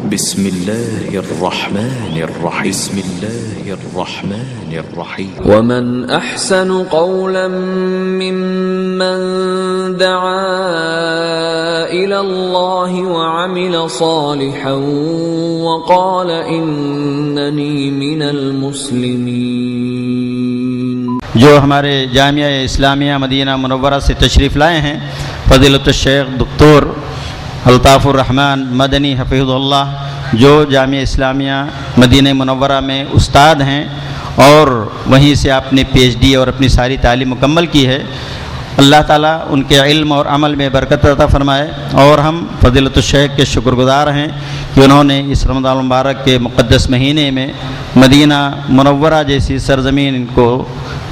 بسم الله الرحمن الرحيم بسم الله الرحمن الرحيم ومن أحسن قولا ممن دعا إلى الله وعمل صالحا وقال إنني من المسلمين. جو ہمارے جامعہ اسلامیہ مدینہ منورہ سے تشریف لائے ہیں فضیلت الشیخ دکتور الطاف الرحمن مدنی حفظہ اللہ، جو جامعہ اسلامیہ مدینہ منورہ میں استاد ہیں اور وہیں سے آپ نے پی ایچ ڈی اور اپنی ساری تعلیم مکمل کی ہے. اللہ تعالیٰ ان کے علم اور عمل میں برکت عطا فرمائے، اور ہم فضیلت الشیخ کے شکر گزار ہیں کہ انہوں نے اس رمضان المبارک کے مقدس مہینے میں مدینہ منورہ جیسی سرزمین کو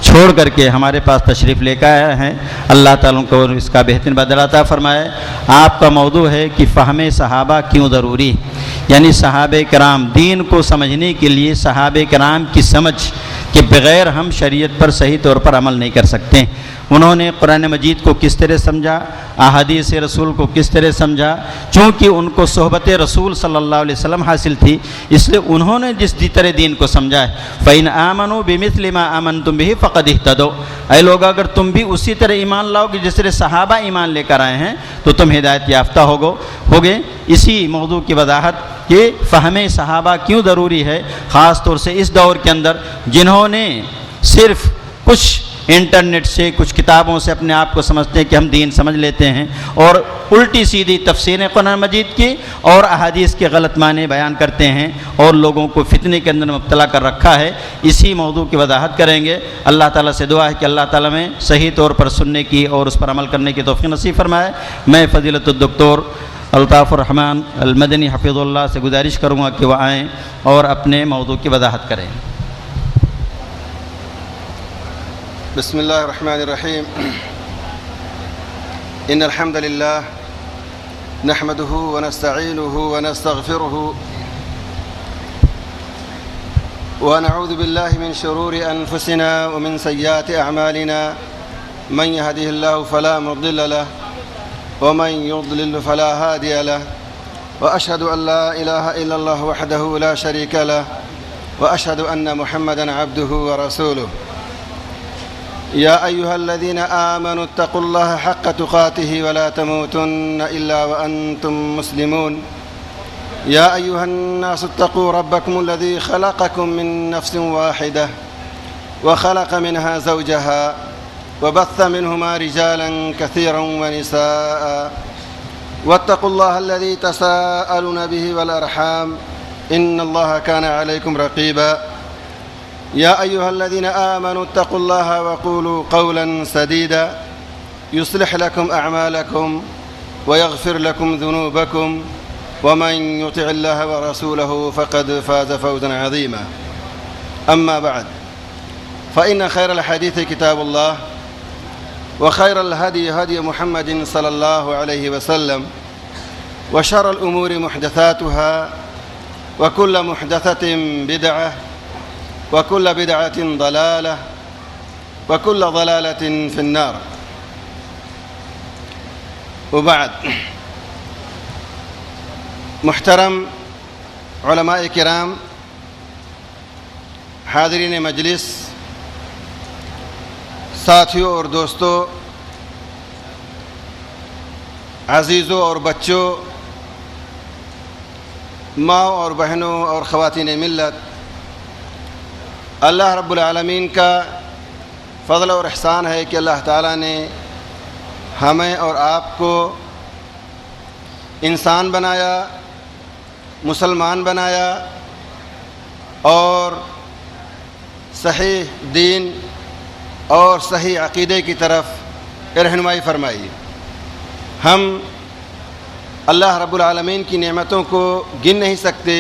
چھوڑ کر کے ہمارے پاس تشریف لے کر آئے ہیں. اللہ تعالیٰ کو اس کا بہترین بدلہ عطا فرمائے. آپ کا موضوع ہے کہ فہم صحابہ کیوں ضروری، یعنی صحابہ کرام، دین کو سمجھنے کے لیے صحابہ کرام کی سمجھ کے بغیر ہم شریعت پر صحیح طور پر عمل نہیں کر سکتے. انہوں نے قرآن مجید کو کس طرح سمجھا، احادیث رسول کو کس طرح سمجھا، چونکہ ان کو صحبت رسول صلی اللہ علیہ وسلم حاصل تھی، اس لیے انہوں نے جس طرح دین کو سمجھا ہے فَإِنْ آمَنُوا بِمِثْلِ مَا آمَنْتُمْ بِهِ فَقَدِ اهْتَدَوْا. اے لوگ، اگر تم بھی اسی طرح ایمان لاؤ کہ جس طرح صحابہ ایمان لے کر آئے ہیں تو تم ہدایت یافتہ ہوگے. اسی موضوع کی وضاحت کہ فہم صحابہ کیوں ضروری ہے، خاص طور سے اس دور کے اندر جنہوں نے صرف کچھ انٹرنیٹ سے، کچھ کتابوں سے اپنے آپ کو سمجھتے ہیں کہ ہم دین سمجھ لیتے ہیں، اور الٹی سیدھی تفسیریں قرآن مجید کی اور احادیث کے غلط معنی بیان کرتے ہیں اور لوگوں کو فتنے کے اندر مبتلا کر رکھا ہے. اسی موضوع کی وضاحت کریں گے. اللہ تعالیٰ سے دعا ہے کہ اللہ تعالیٰ میں صحیح طور پر سننے کی اور اس پر عمل کرنے کی توفیق نصیب فرمائے. میں فضیلت الدکتور الطاف الرحمن المدنی حفظ اللہ سے گزارش کروں گا کہ وہ آئیں اور اپنے موضوع کی وضاحت کریں. بسم الله الرحمن الرحيم. إن الحمد لله نحمده ونستعينه ونستغفره ونعوذ بالله من شرور أنفسنا ومن سيئات أعمالنا. من يهده الله فلا مضل له ومن يضلل فلا هادي له. وأشهد أن لا إله إلا الله وحده لا شريك له وأشهد أن محمدا عبده ورسوله. يا أيها الذين آمنوا اتقوا الله حق تقاته ولا تموتن إلا وأنتم مسلمون. يا أيها الناس اتقوا ربكم الذي خلقكم من نفس واحدة وخلق منها زوجها وبث منهما رجالا كثيرا ونساء واتقوا الله الذي تساءلون به والأرحام إن الله كان عليكم رقيبا. يا أيها الذين آمنوا اتقوا الله وقولوا قولا سديدا يصلح لكم أعمالكم ويغفر لكم ذنوبكم ومن يطع الله ورسوله فقد فاز فوزا عظيما. أما بعد، فإن خير الحديث كتاب الله وخير الهدي هدي محمد صلى الله عليه وسلم وشر الأمور محدثاتها وكل محدثة بدعة وكل بدعة ضلالة وكل ضلالة في النار. وبعد، محترم علماء کرام، حاضرین مجلس، ساتھیوں اور دوستوں، عزیزوں اور بچوں، ماں اور بہنوں اور خواتین ملت، اللہ رب العالمین کا فضل اور احسان ہے کہ اللہ تعالیٰ نے ہمیں اور آپ کو انسان بنایا، مسلمان بنایا اور صحیح دین اور صحیح عقیدے کی طرف رہنمائی فرمائی. ہم اللہ رب العالمین کی نعمتوں کو گن نہیں سکتے.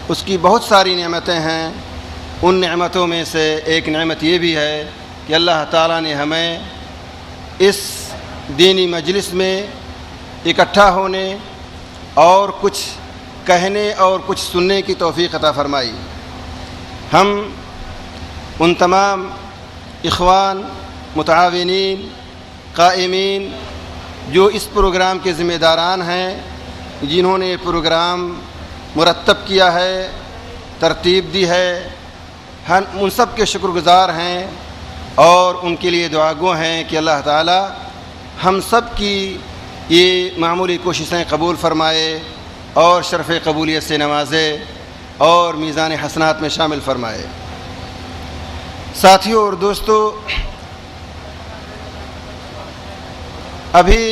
اس کی بہت ساری نعمتیں ہیں. ان نعمتوں میں سے ایک نعمت یہ بھی ہے کہ اللہ تعالیٰ نے ہمیں اس دینی مجلس میں اکٹھا ہونے اور کچھ کہنے اور کچھ سننے کی توفیق عطا فرمائی. ہم ان تمام اخوان، متعاونین، قائمین جو اس پروگرام کے ذمہ داران ہیں، جنہوں نے یہ پروگرام مرتب کیا ہے، ترتیب دی ہے، ہم ان سب کے شکر گزار ہیں اور ان کے لیے دعا گو ہیں کہ اللہ تعالی ہم سب کی یہ معمولی کوششیں قبول فرمائے اور شرف قبولیت سے نوازے اور میزان حسنات میں شامل فرمائے۔ ساتھیوں اور دوستو، ابھی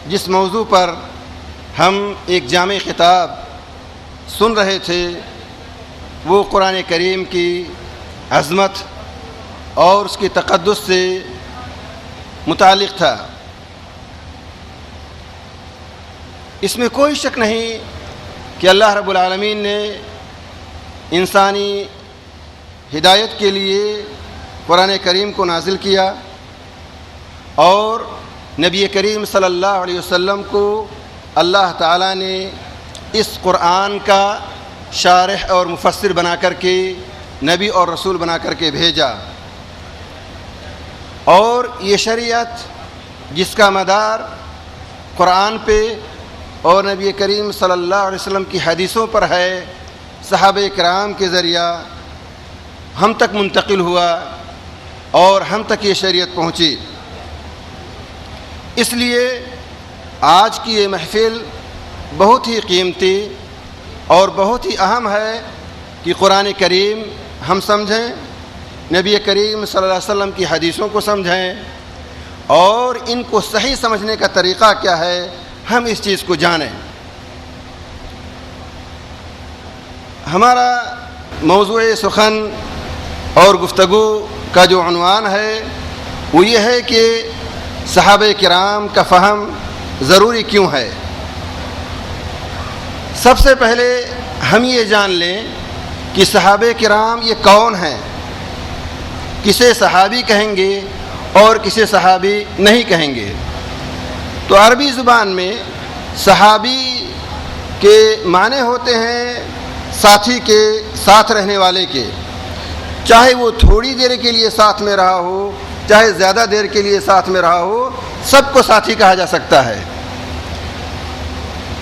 جس موضوع پر ہم ایک جامع خطاب سن رہے تھے وہ قرآن کریم کی عظمت اور اس کی تقدس سے متعلق تھا۔ اس میں کوئی شک نہیں کہ اللہ رب العالمین نے انسانی ہدایت کے لیے قرآن کریم کو نازل کیا اور نبی کریم صلی اللہ علیہ وسلم کو اللہ تعالیٰ نے اس قرآن کا شارح اور مفسر بنا کر کے نبی اور رسول بنا کر کے بھیجا، اور یہ شریعت جس کا مدار قرآن پہ اور نبی کریم صلی اللہ علیہ وسلم کی حدیثوں پر ہے، صحابہ کرام کے ذریعہ ہم تک منتقل ہوا اور ہم تک یہ شریعت پہنچی۔ اس لیے آج کی یہ محفل بہت ہی قیمتی اور بہت ہی اہم ہے کہ قرآن کریم ہم سمجھیں، نبی کریم صلی اللہ علیہ وسلم کی حدیثوں کو سمجھیں اور ان کو صحیح سمجھنے کا طریقہ کیا ہے ہم اس چیز کو جانیں۔ ہمارا موضوع سخن اور گفتگو کا جو عنوان ہے وہ یہ ہے کہ صحابہ کرام کا فہم ضروری کیوں ہے۔ سب سے پہلے ہم یہ جان لیں کہ صحابہ کرام یہ کون ہیں، کسے صحابی کہیں گے اور کسے صحابی نہیں کہیں گے۔ تو عربی زبان میں صحابی کے معنی ہوتے ہیں ساتھی کے، ساتھ رہنے والے کے، چاہے وہ تھوڑی دیر کے لیے ساتھ میں رہا ہو چاہے زیادہ دیر کے لیے ساتھ میں رہا ہو، سب کو ساتھی کہا جا سکتا ہے،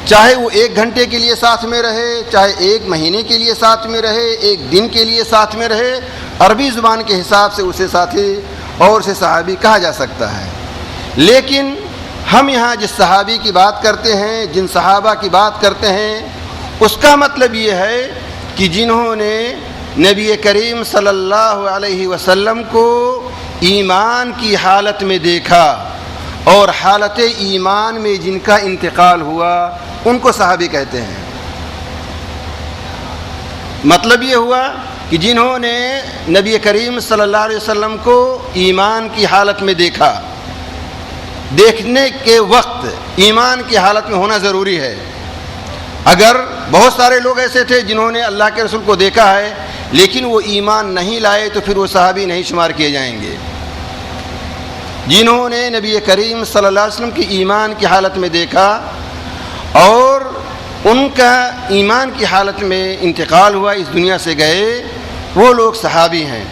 چاہے وہ 1 گھنٹے کے لیے ساتھ میں رہے، چاہے 1 مہینے کے لیے ساتھ میں رہے، 1 دن کے لیے ساتھ میں رہے، عربی زبان کے حساب سے اسے ساتھی اور اسے صحابی کہا جا سکتا ہے۔ لیکن ہم یہاں جس صحابی کی بات کرتے ہیں، جن صحابہ کی بات کرتے ہیں، اس کا مطلب یہ ہے کہ جنہوں نے نبی کریم صلی اللہ علیہ وسلم کو ایمان کی حالت میں دیکھا اور حالت ایمان میں جن کا انتقال ہوا ان کو صحابی کہتے ہیں۔ مطلب یہ ہوا کہ جنہوں نے نبی کریم صلی اللہ علیہ وسلم کو ایمان کی حالت میں دیکھا، دیکھنے کے وقت ایمان کی حالت میں ہونا ضروری ہے۔ اگر بہت سارے لوگ ایسے تھے جنہوں نے اللہ کے رسول کو دیکھا ہے لیکن وہ ایمان نہیں لائے تو پھر وہ صحابی نہیں شمار کیے جائیں گے۔ جنہوں نے نبی کریم صلی اللہ علیہ وسلم کی ایمان کی حالت میں دیکھا اور ان کا ایمان کی حالت میں انتقال ہوا، اس دنیا سے گئے، وہ لوگ صحابی ہیں،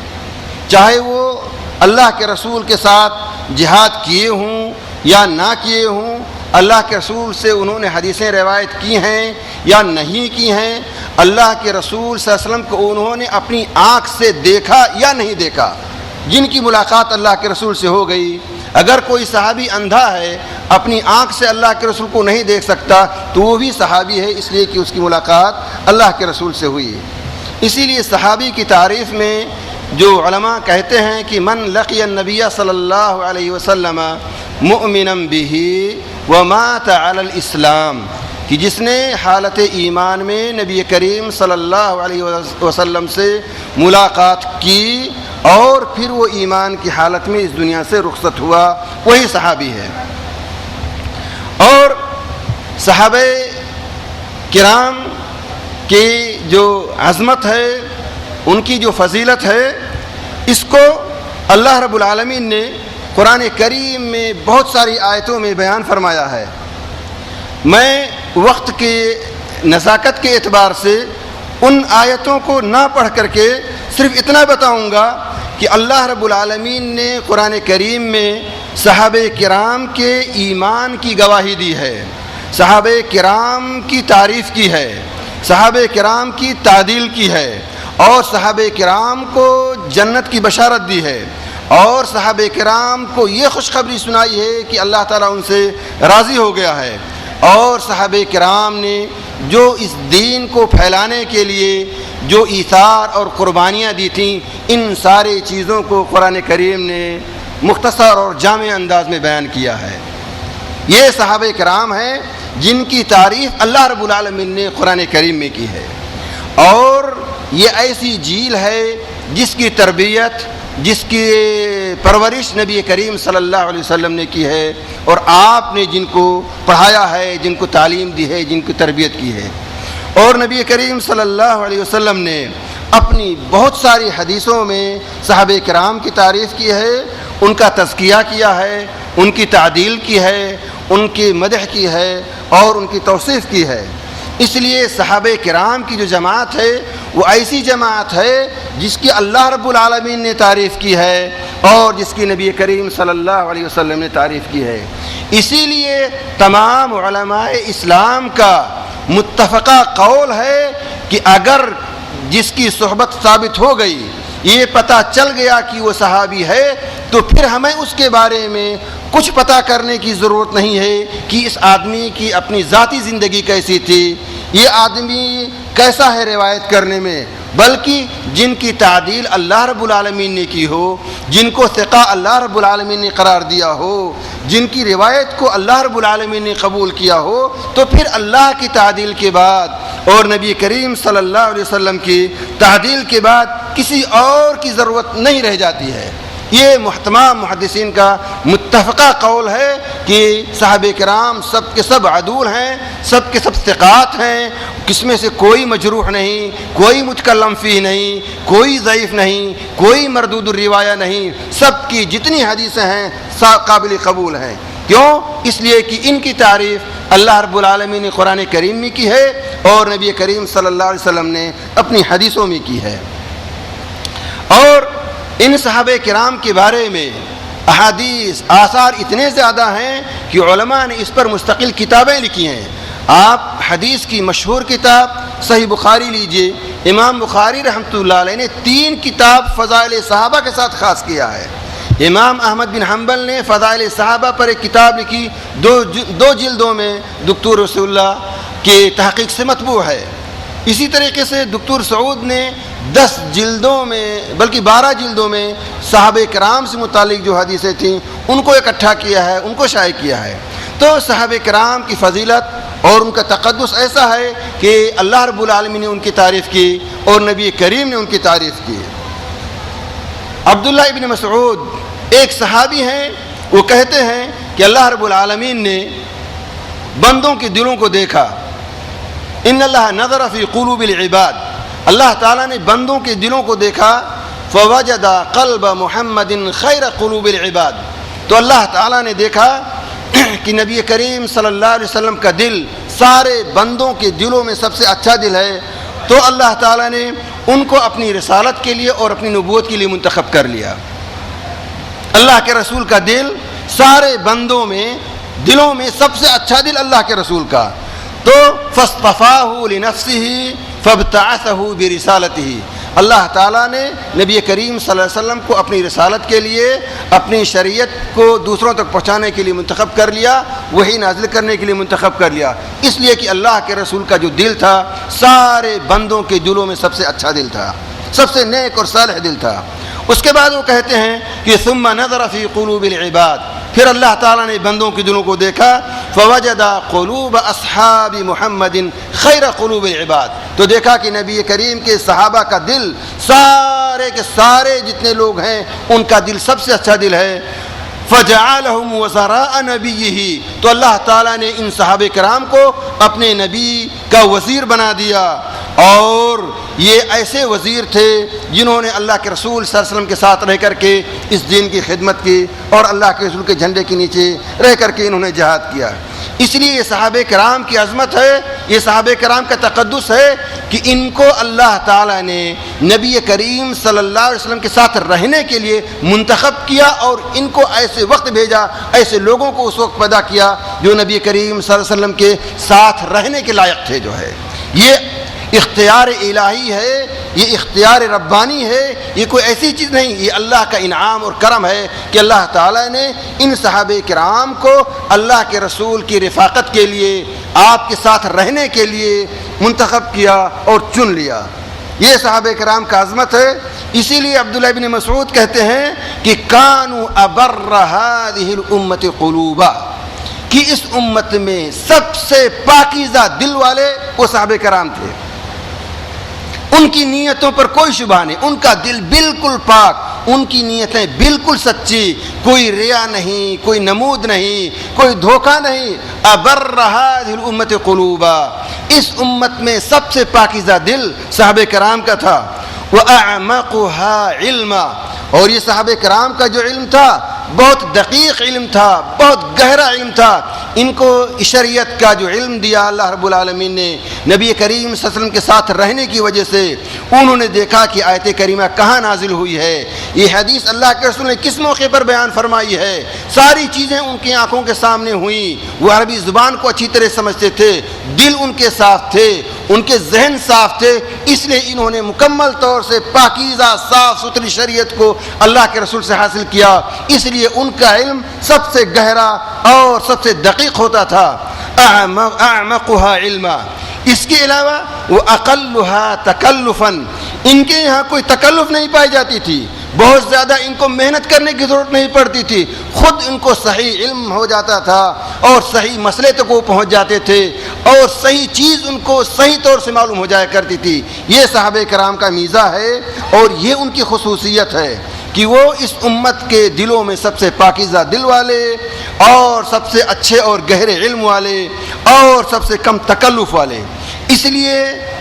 چاہے وہ اللہ کے رسول کے ساتھ جہاد کیے ہوں یا نہ کیے ہوں، اللہ کے رسول سے انہوں نے حدیثیں روایت کی ہیں یا نہیں کی ہیں، اللہ کے رسول صلی اللہ علیہ وسلم کو انہوں نے اپنی آنکھ سے دیکھا یا نہیں دیکھا، جن کی ملاقات اللہ کے رسول سے ہو گئی۔ اگر کوئی صحابی اندھا ہے، اپنی آنکھ سے اللہ کے رسول کو نہیں دیکھ سکتا تو وہ بھی صحابی ہے، اس لیے کہ اس کی ملاقات اللہ کے رسول سے ہوئی۔ اسی لیے صحابی کی تعریف میں جو علماء کہتے ہیں کہ من لقی النبی صلی اللہ علیہ وسلم مؤمنا بہ ومات علی الاسلام، کہ جس نے حالت ایمان میں نبی کریم صلی اللہ علیہ وسلم سے ملاقات کی اور پھر وہ ایمان کی حالت میں اس دنیا سے رخصت ہوا، وہی صحابی ہے۔ اور صحابہ کرام کی جو عظمت ہے، ان کی جو فضیلت ہے، اس کو اللہ رب العالمین نے قرآن کریم میں بہت ساری آیتوں میں بیان فرمایا ہے۔ میں وقت کے نزاکت کے اعتبار سے ان آیتوں کو نہ پڑھ کر کے صرف اتنا بتاؤں گا کہ اللہ رب العالمین نے قرآن کریم میں صحابہ کرام کے ایمان کی گواہی دی ہے، صحابہ کرام کی تعریف کی ہے، صحابہ کرام کی تعدیل کی ہے اور صحابہ کرام کو جنت کی بشارت دی ہے اور صحابہ کرام کو یہ خوشخبری سنائی ہے کہ اللہ تعالیٰ ان سے راضی ہو گیا ہے، اور صحابہ کرام نے جو اس دین کو پھیلانے کے لیے جو ایثار اور قربانیاں دی تھیں، ان سارے چیزوں کو قرآن کریم نے مختصر اور جامع انداز میں بیان کیا ہے۔ یہ صحابہ کرام ہیں جن کی تعریف اللہ رب العالمین نے قرآن کریم میں کی ہے، اور یہ ایسی جیل ہے جس کی تربیت، جس کی پرورش نبی کریم صلی اللہ علیہ وسلم نے کی ہے، اور آپ نے جن کو پڑھایا ہے، جن کو تعلیم دی ہے، جن کی تربیت کی ہے۔ اور نبی کریم صلی اللہ علیہ وسلم نے اپنی بہت ساری حدیثوں میں صحابہ کرام کی تعریف کی ہے، ان کا تزکیہ کیا ہے، ان کی تعدیل کی ہے، ان کی مدح کی ہے اور ان کی توصیف کی ہے۔ اس لیے صحابہ کرام کی جو جماعت ہے وہ ایسی جماعت ہے جس کی اللہ رب العالمین نے تعریف کی ہے اور جس کی نبی کریم صلی اللہ علیہ وسلم نے تعریف کی ہے۔ اسی لیے تمام علماء اسلام کا متفقہ قول ہے کہ اگر جس کی صحبت ثابت ہو گئی، یہ پتہ چل گیا کہ وہ صحابی ہے، تو پھر ہمیں اس کے بارے میں کچھ پتہ کرنے کی ضرورت نہیں ہے کہ اس آدمی کی اپنی ذاتی زندگی کیسی تھی، یہ آدمی کیسا ہے روایت کرنے میں، بلکہ جن کی تعدیل اللہ رب العالمین نے کی ہو، جن کو ثقہ اللہ رب العالمین نے قرار دیا ہو، جن کی روایت کو اللہ رب العالمین نے قبول کیا ہو، تو پھر اللہ کی تعدیل کے بعد اور نبی کریم صلی اللہ علیہ وسلم کی تعدیل کے بعد کسی اور کی ضرورت نہیں رہ جاتی ہے۔ یہ تمام محدثین کا متفقہ قول ہے کہ صحابہ کرام سب کے سب عدول ہیں، سب کے سب ثقات ہیں، کس میں سے کوئی مجروح نہیں، کوئی متکلم فیہ نہیں، کوئی ضعیف نہیں، کوئی مردود الروایہ نہیں، سب کی جتنی حدیثیں ہیں قابل قبول ہیں۔ کیوں؟ اس لیے کہ ان کی تعریف اللہ رب العالمین نے قرآن کریم میں کی ہے اور نبی کریم صلی اللہ علیہ وسلم نے اپنی حدیثوں میں کی ہے۔ اور ان صحابہ کرام کے بارے میں احادیث آثار اتنے زیادہ ہیں کہ علماء نے اس پر مستقل کتابیں لکھی ہیں۔ آپ حدیث کی مشہور کتاب صحیح بخاری لیجئے، امام بخاری رحمۃ اللہ علیہ نے 3 کتاب فضائل صحابہ کے ساتھ خاص کیا ہے۔ امام احمد بن حنبل نے فضائل صحابہ پر ایک کتاب لکھی، 2 جلدوں میں، دکتور رسول اللہ کی تحقیق سے مطبوع ہے۔ اسی طریقے سے دکتور سعود نے 10 جلدوں میں بلکہ 12 جلدوں میں صحابہ کرام سے متعلق جو حدیثیں تھیں ان کو اکٹھا کیا ہے، ان کو شائع کیا ہے۔ تو صحابہ کرام کی فضیلت اور ان کا تقدس ایسا ہے کہ اللہ رب العالمین نے ان کی تعریف کی اور نبی کریم نے ان کی تعریف کی۔ عبداللہ ابن مسعود ایک صحابی ہیں، وہ کہتے ہیں کہ اللہ رب العالمین نے بندوں کے دلوں کو دیکھا، ان اللہ نظر فی قلوب العباد، اللہ تعالیٰ نے بندوں کے دلوں کو دیکھا، فوجد قلب محمد خیر قلوب العباد، تو اللہ تعالیٰ نے دیکھا کہ نبی کریم صلی اللہ علیہ وسلم کا دل سارے بندوں کے دلوں میں سب سے اچھا دل ہے، تو اللہ تعالیٰ نے ان کو اپنی رسالت کے لیے اور اپنی نبوت کے لیے منتخب کر لیا۔ اللہ کے رسول کا دل سارے بندوں میں دلوں میں سب سے اچھا دل اللہ کے رسول کا، تو فاصطفاہ لنفسہ فابتعثہ برسالتہ، اللہ تعالیٰ نے نبی کریم صلی اللہ علیہ وسلم کو اپنی رسالت کے لیے، اپنی شریعت کو دوسروں تک پہنچانے کے لیے منتخب کر لیا، وحی نازل کرنے کے لیے منتخب کر لیا، اس لیے کہ اللہ کے رسول کا جو دل تھا سارے بندوں کے دلوں میں سب سے اچھا دل تھا، سب سے نیک اور صالح دل تھا۔ اس کے بعد وہ کہتے ہیں کہ ثم نظر فی قلوب العباد، پھر اللہ تعالیٰ نے بندوں کے دلوں کو دیکھا، فوجد قلوب اصحاب محمد خیر قلوب العباد، تو دیکھا کہ نبی کریم کے صحابہ کا دل سارے کے سارے جتنے لوگ ہیں ان کا دل سب سے اچھا دل ہے۔ فجعلهم وزراء نبیہ، تو اللہ تعالیٰ نے ان صحابہ کرام کو اپنے نبی کا وزیر بنا دیا، اور یہ ایسے وزیر تھے جنہوں نے اللہ کے رسول صلی اللہ علیہ وسلم کے ساتھ رہ کر کے اس دین کی خدمت کی اور اللہ کے رسول کے جھنڈے کے نیچے رہ کر کے انہوں نے جہاد کیا۔ اس لیے یہ صحابہ کرام کی عظمت ہے، یہ صحابہ کرام کا تقدس ہے کہ ان کو اللہ تعالیٰ نے نبی کریم صلی اللہ علیہ وسلم کے ساتھ رہنے کے لیے منتخب کیا، اور ان کو ایسے وقت بھیجا، ایسے لوگوں کو اس وقت پیدا کیا جو نبی کریم صلی اللہ علیہ وسلم کے ساتھ رہنے کے لائق تھے۔ جو ہے یہ اختیار الہی ہے، یہ اختیار ربانی ہے، یہ کوئی ایسی چیز نہیں، یہ اللہ کا انعام اور کرم ہے کہ اللہ تعالیٰ نے ان صحابہ کرام کو اللہ کے رسول کی رفاقت کے لیے، آپ کے ساتھ رہنے کے لیے منتخب کیا اور چن لیا۔ یہ صحابہ کرام کا عظمت ہے۔ اسی لیے عبداللہ بن مسعود کہتے ہیں کہ کانوا ابر هذه الامة قلوبا، کہ اس امت میں سب سے پاکیزہ دل والے وہ صحابہ کرام تھے۔ ان کی نیتوں پر کوئی شبہ نہیں، ان کا دل بالکل پاک، ان کی نیتیں بالکل سچی، کوئی ریا نہیں، کوئی نمود نہیں، کوئی دھوکہ نہیں۔ ابر هذه الامة قلوبا، اس امت میں سب سے پاکیزہ دل صحابہ کرام کا تھا۔ وَأَعْمَقُهَا عِلْمًا، اور یہ صحابہ کرام کا جو علم تھا بہت دقیق علم تھا، بہت گہرا علم تھا۔ ان کو شریعت کا جو علم دیا اللہ رب العالمین نے نبی کریم صلی اللہ علیہ وسلم کے ساتھ رہنے کی وجہ سے، انہوں نے دیکھا کہ آیت کریمہ کہاں نازل ہوئی ہے، یہ حدیث اللہ کے رسول نے کس موقع پر بیان فرمائی ہے، ساری چیزیں ان کی آنکھوں کے سامنے ہوئیں۔ وہ عربی زبان کو اچھی طرح سمجھتے تھے، دل ان کے صاف تھے، ان کے ذہن صاف تھے، اس لیے انہوں نے مکمل طور سے پاکیزہ صاف ستھری شریعت کو اللہ کے رسول سے حاصل کیا، اس لیے ان کا علم سب سے گہرا اور سب سے دقیق ہوتا تھا۔ اعمقها علما، اس کے علاوہ وہ اقلها تکلفا، ان کے یہاں کوئی تکلف نہیں پائی جاتی تھی، بہت زیادہ ان کو محنت کرنے کی ضرورت نہیں پڑتی تھی، خود ان کو صحیح علم ہو جاتا تھا اور صحیح مسئلے تک وہ پہنچ جاتے تھے اور صحیح چیز ان کو صحیح طور سے معلوم ہو جایا کرتی تھی۔ یہ صحابہ کرام کا میزہ ہے اور یہ ان کی خصوصیت ہے کہ وہ اس امت کے دلوں میں سب سے پاکیزہ دل والے اور سب سے اچھے اور گہرے علم والے اور سب سے کم تکلف والے۔ اس لیے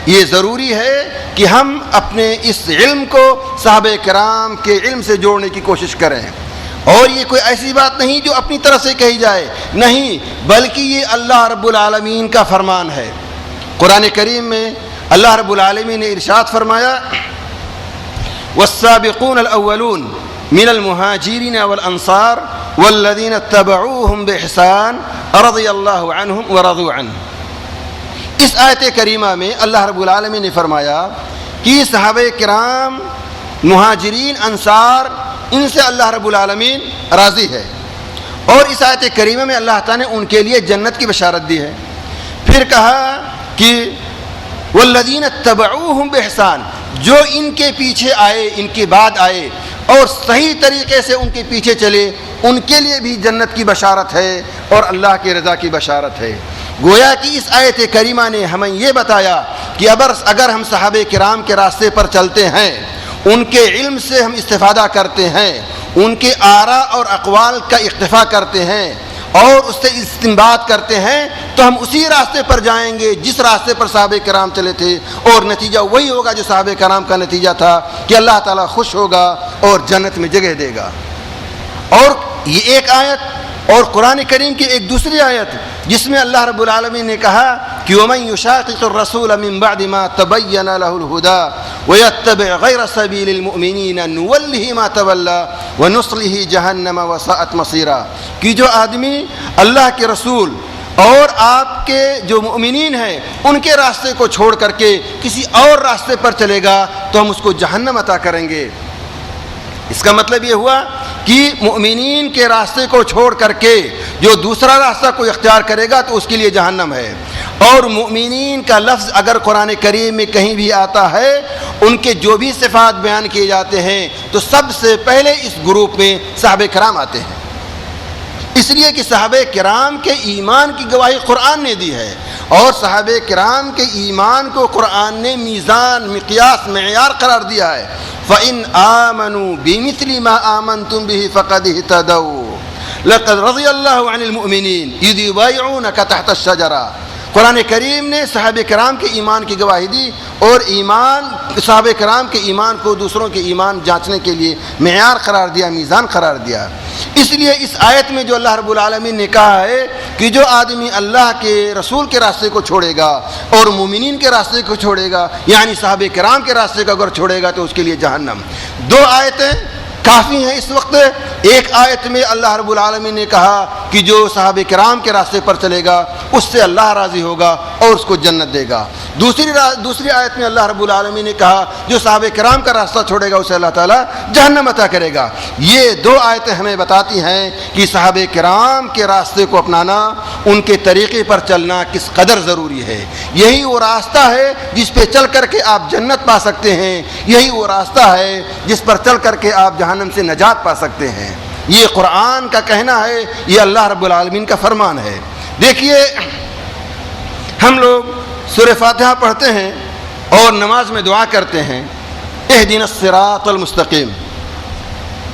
یہ ضروری ہے کہ ہم اپنے اس علم کو صحابہ کرام کے علم سے جوڑنے کی کوشش کریں، اور یہ کوئی ایسی بات نہیں جو اپنی طرف سے کہی جائے، نہیں، بلکہ یہ اللہ رب العالمین کا فرمان ہے۔ قرآن کریم میں اللہ رب العالمین نے ارشاد فرمایا والسابقون الاولون من المهاجرين والانصار والذين اتبعوهم باحسان رضي الله عنهم ورضوا عنه۔ اس آیت کریمہ میں اللہ رب العالمین نے فرمایا کہ صحابہ کرام، مہاجرین، انصار، ان سے اللہ رب العالمین راضی ہے، اور اس آیت کریمہ میں اللہ تعالیٰ نے ان کے لیے جنت کی بشارت دی ہے۔ پھر کہا کہ والذین اتبعوہم باحسان، جو ان کے پیچھے آئے، ان کے بعد آئے اور صحیح طریقے سے ان کے پیچھے چلے، ان کے لیے بھی جنت کی بشارت ہے اور اللہ کی رضا کی بشارت ہے۔ گویا کہ اس آیت کریمہ نے ہمیں یہ بتایا کہ اگر ہم صحابہ کرام کے راستے پر چلتے ہیں، ان کے علم سے ہم استفادہ کرتے ہیں، ان کے آراء اور اقوال کا اقتفا کرتے ہیں اور اس سے استنباط کرتے ہیں، تو ہم اسی راستے پر جائیں گے جس راستے پر صحابہ کرام چلے تھے، اور نتیجہ وہی ہوگا جو صحابہ کرام کا نتیجہ تھا کہ اللہ تعالیٰ خوش ہوگا اور جنت میں جگہ دے گا۔ اور یہ ایک آیت، اور قرآن کریم کی ایک دوسری آیت جس میں اللہ رب العالمین نے کہا کہ وَمَن يُشَاقِقِ الرَّسُولَ مِن بَعْدِ مَا تَبَيَّنَ لَهُ الْهُدَى وَيَتَّبِعْ غَيْرَ سَبِيلِ الْمُؤْمِنِينَ نُوَلِّهِ مَا تَوَلَّى وَنُصْلِهِ جَهَنَّمَ وَسَاءَتْ مَصِيرًا، کہ جو آدمی اللہ کے رسول اور آپ کے جو مؤمنین ہیں ان کے راستے کو چھوڑ کر کے کسی اور راستے پر چلے گا تو ہم اس کو جہنم عطا کریں گے۔ اس کا مطلب یہ ہوا کہ مؤمنین کے راستے کو چھوڑ کر کے جو دوسرا راستہ کوئی اختیار کرے گا تو اس کے لیے جہنم ہے۔ اور مؤمنین کا لفظ اگر قرآن کریم میں کہیں بھی آتا ہے، ان کے جو بھی صفات بیان کیے جاتے ہیں تو سب سے پہلے اس گروپ میں صحابہ کرام آتے ہیں، اس لیے کہ صحابہ کرام کے ایمان کی گواہی قرآن نے دی ہے، اور صحابہ کرام کے ایمان کو قرآن نے میزان، مقیاس، معیار قرار دیا ہے۔ فَإِنْ آمَنُوا بِمِثْلِ مَا آمَنْتُمْ بِهِ فَقَدِ اهْتَدَوْا لَقَدْ رَضِيَ اللَّهُ عَنِ الْمُؤْمِنِينَ إِذْ يُبَايِعُونَكَ تَحْتَ الشَّجَرَةِ۔ قرآن کریم نے صحابہ کرام کے ایمان کی گواہی دی، اور ایمان، صحابہ کرام کے ایمان کو دوسروں کے ایمان جانچنے کے لیے معیار قرار دیا، میزان قرار دیا۔ اس لیے اس آیت میں جو اللہ رب العالمین نے کہا ہے کہ جو آدمی اللہ کے رسول کے راستے کو چھوڑے گا اور مومنین کے راستے کو چھوڑے گا، یعنی صحابہ کرام کے راستے کو اگر چھوڑے گا تو اس کے لیے جہنم۔ دو آیتیں کافی ہیں اس وقت۔ ایک آیت میں اللہ رب العالمین نے کہا کہ جو صحابہ کرام کے راستے پر چلے گا اس سے اللہ راضی ہوگا اور اس کو جنت دے گا۔ دوسری آیت میں اللہ رب العالمین نے کہا جو صحابہ کرام کا راستہ چھوڑے گا اسے اللہ تعالیٰ جہنم عطا کرے گا۔ یہ دو آیتیں ہمیں بتاتی ہیں کہ صحابہ کرام کے راستے کو اپنانا، ان کے طریقے پر چلنا کس قدر ضروری ہے۔ یہی وہ راستہ ہے جس پہ چل کر کے آپ جنت پا سکتے ہیں، یہی وہ راستہ ہے جس پر چل کر کے آپ جہنم سے نجات پا سکتے ہیں۔ یہ قرآن کا کہنا ہے، یہ اللہ رب العالمین کا فرمان ہے۔ دیکھیے ہم لوگ سورہ فاتحہ پڑھتے ہیں اور نماز میں دعا کرتے ہیں اہدنا الصراط المستقیم،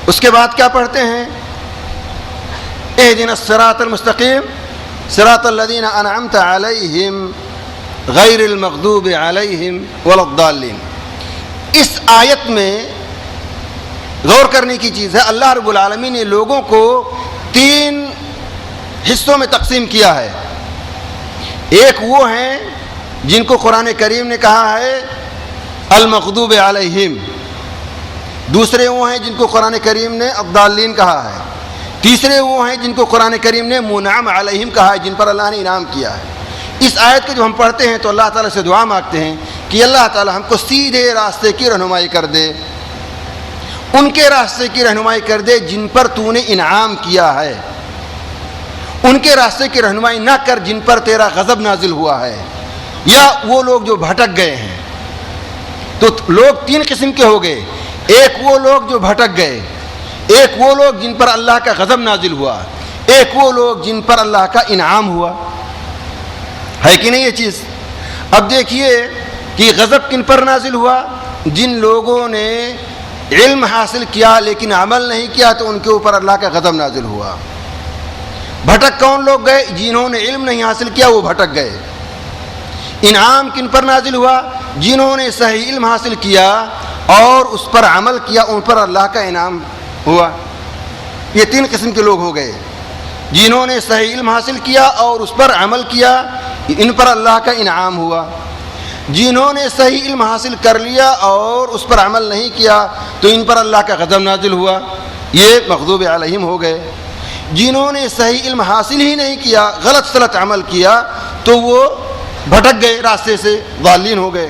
اس کے بعد کیا پڑھتے ہیں؟ اہدنا الصراط المستقیم صراط الذین انعمت علیہم غیر المغضوب علیہم ولا الضالین۔ اس آیت میں غور کرنے کی چیز ہے، اللہ رب العالمین نے لوگوں کو 3 حصوں میں تقسیم کیا ہے۔ ایک وہ ہیں جن کو قرآن کریم نے کہا ہے المغضوب علیہم، دوسرے وہ ہیں جن کو قرآن کریم نے الضالین کہا ہے، تیسرے وہ ہیں جن کو قرآن کریم نے منعم علیہم کہا ہے، جن پر اللہ نے انعام کیا ہے۔ اس آیت کو جب ہم پڑھتے ہیں تو اللہ تعالیٰ سے دعا مانگتے ہیں کہ اللہ تعالیٰ ہم کو سیدھے راستے کی رہنمائی کر دے، ان کے راستے کی رہنمائی کر دے جن پر تو نے انعام کیا ہے، ان کے راستے کی رہنمائی نہ کر جن پر تیرا غضب نازل ہوا ہے، یا وہ لوگ جو بھٹک گئے ہیں۔ تو لوگ 3 قسم کے ہو گئے، ایک وہ لوگ جو بھٹک گئے، ایک وہ لوگ جن پر اللہ کا غضب نازل ہوا، ایک وہ لوگ جن پر اللہ کا انعام ہوا، ہے کہ نہیں یہ چیز؟ اب دیکھیے کہ غضب کن پر نازل ہوا؟ جن لوگوں نے علم حاصل کیا لیکن عمل نہیں کیا تو ان کے اوپر اللہ کا غضب نازل ہوا۔ بھٹک کون لوگ گئے؟ جنہوں نے علم نہیں حاصل کیا وہ بھٹک گئے۔ انعام کن پر نازل ہوا؟ جنہوں نے صحیح علم حاصل کیا اور اس پر عمل کیا ان پر اللہ کا انعام ہوا۔ یہ 3 قسم کے لوگ ہو گئے، جنہوں نے صحیح علم حاصل کیا اور اس پر عمل کیا ان پر اللہ کا انعام ہوا، جنہوں نے صحیح علم حاصل کر لیا اور اس پر عمل نہیں کیا تو ان پر اللہ کا غضب نازل ہوا، یہ مغضوب علیہم ہو گئے۔ جنہوں نے صحیح علم حاصل ہی نہیں کیا، غلط سلط عمل کیا تو وہ بھٹک گئے راستے سے، ضالین ہو گئے۔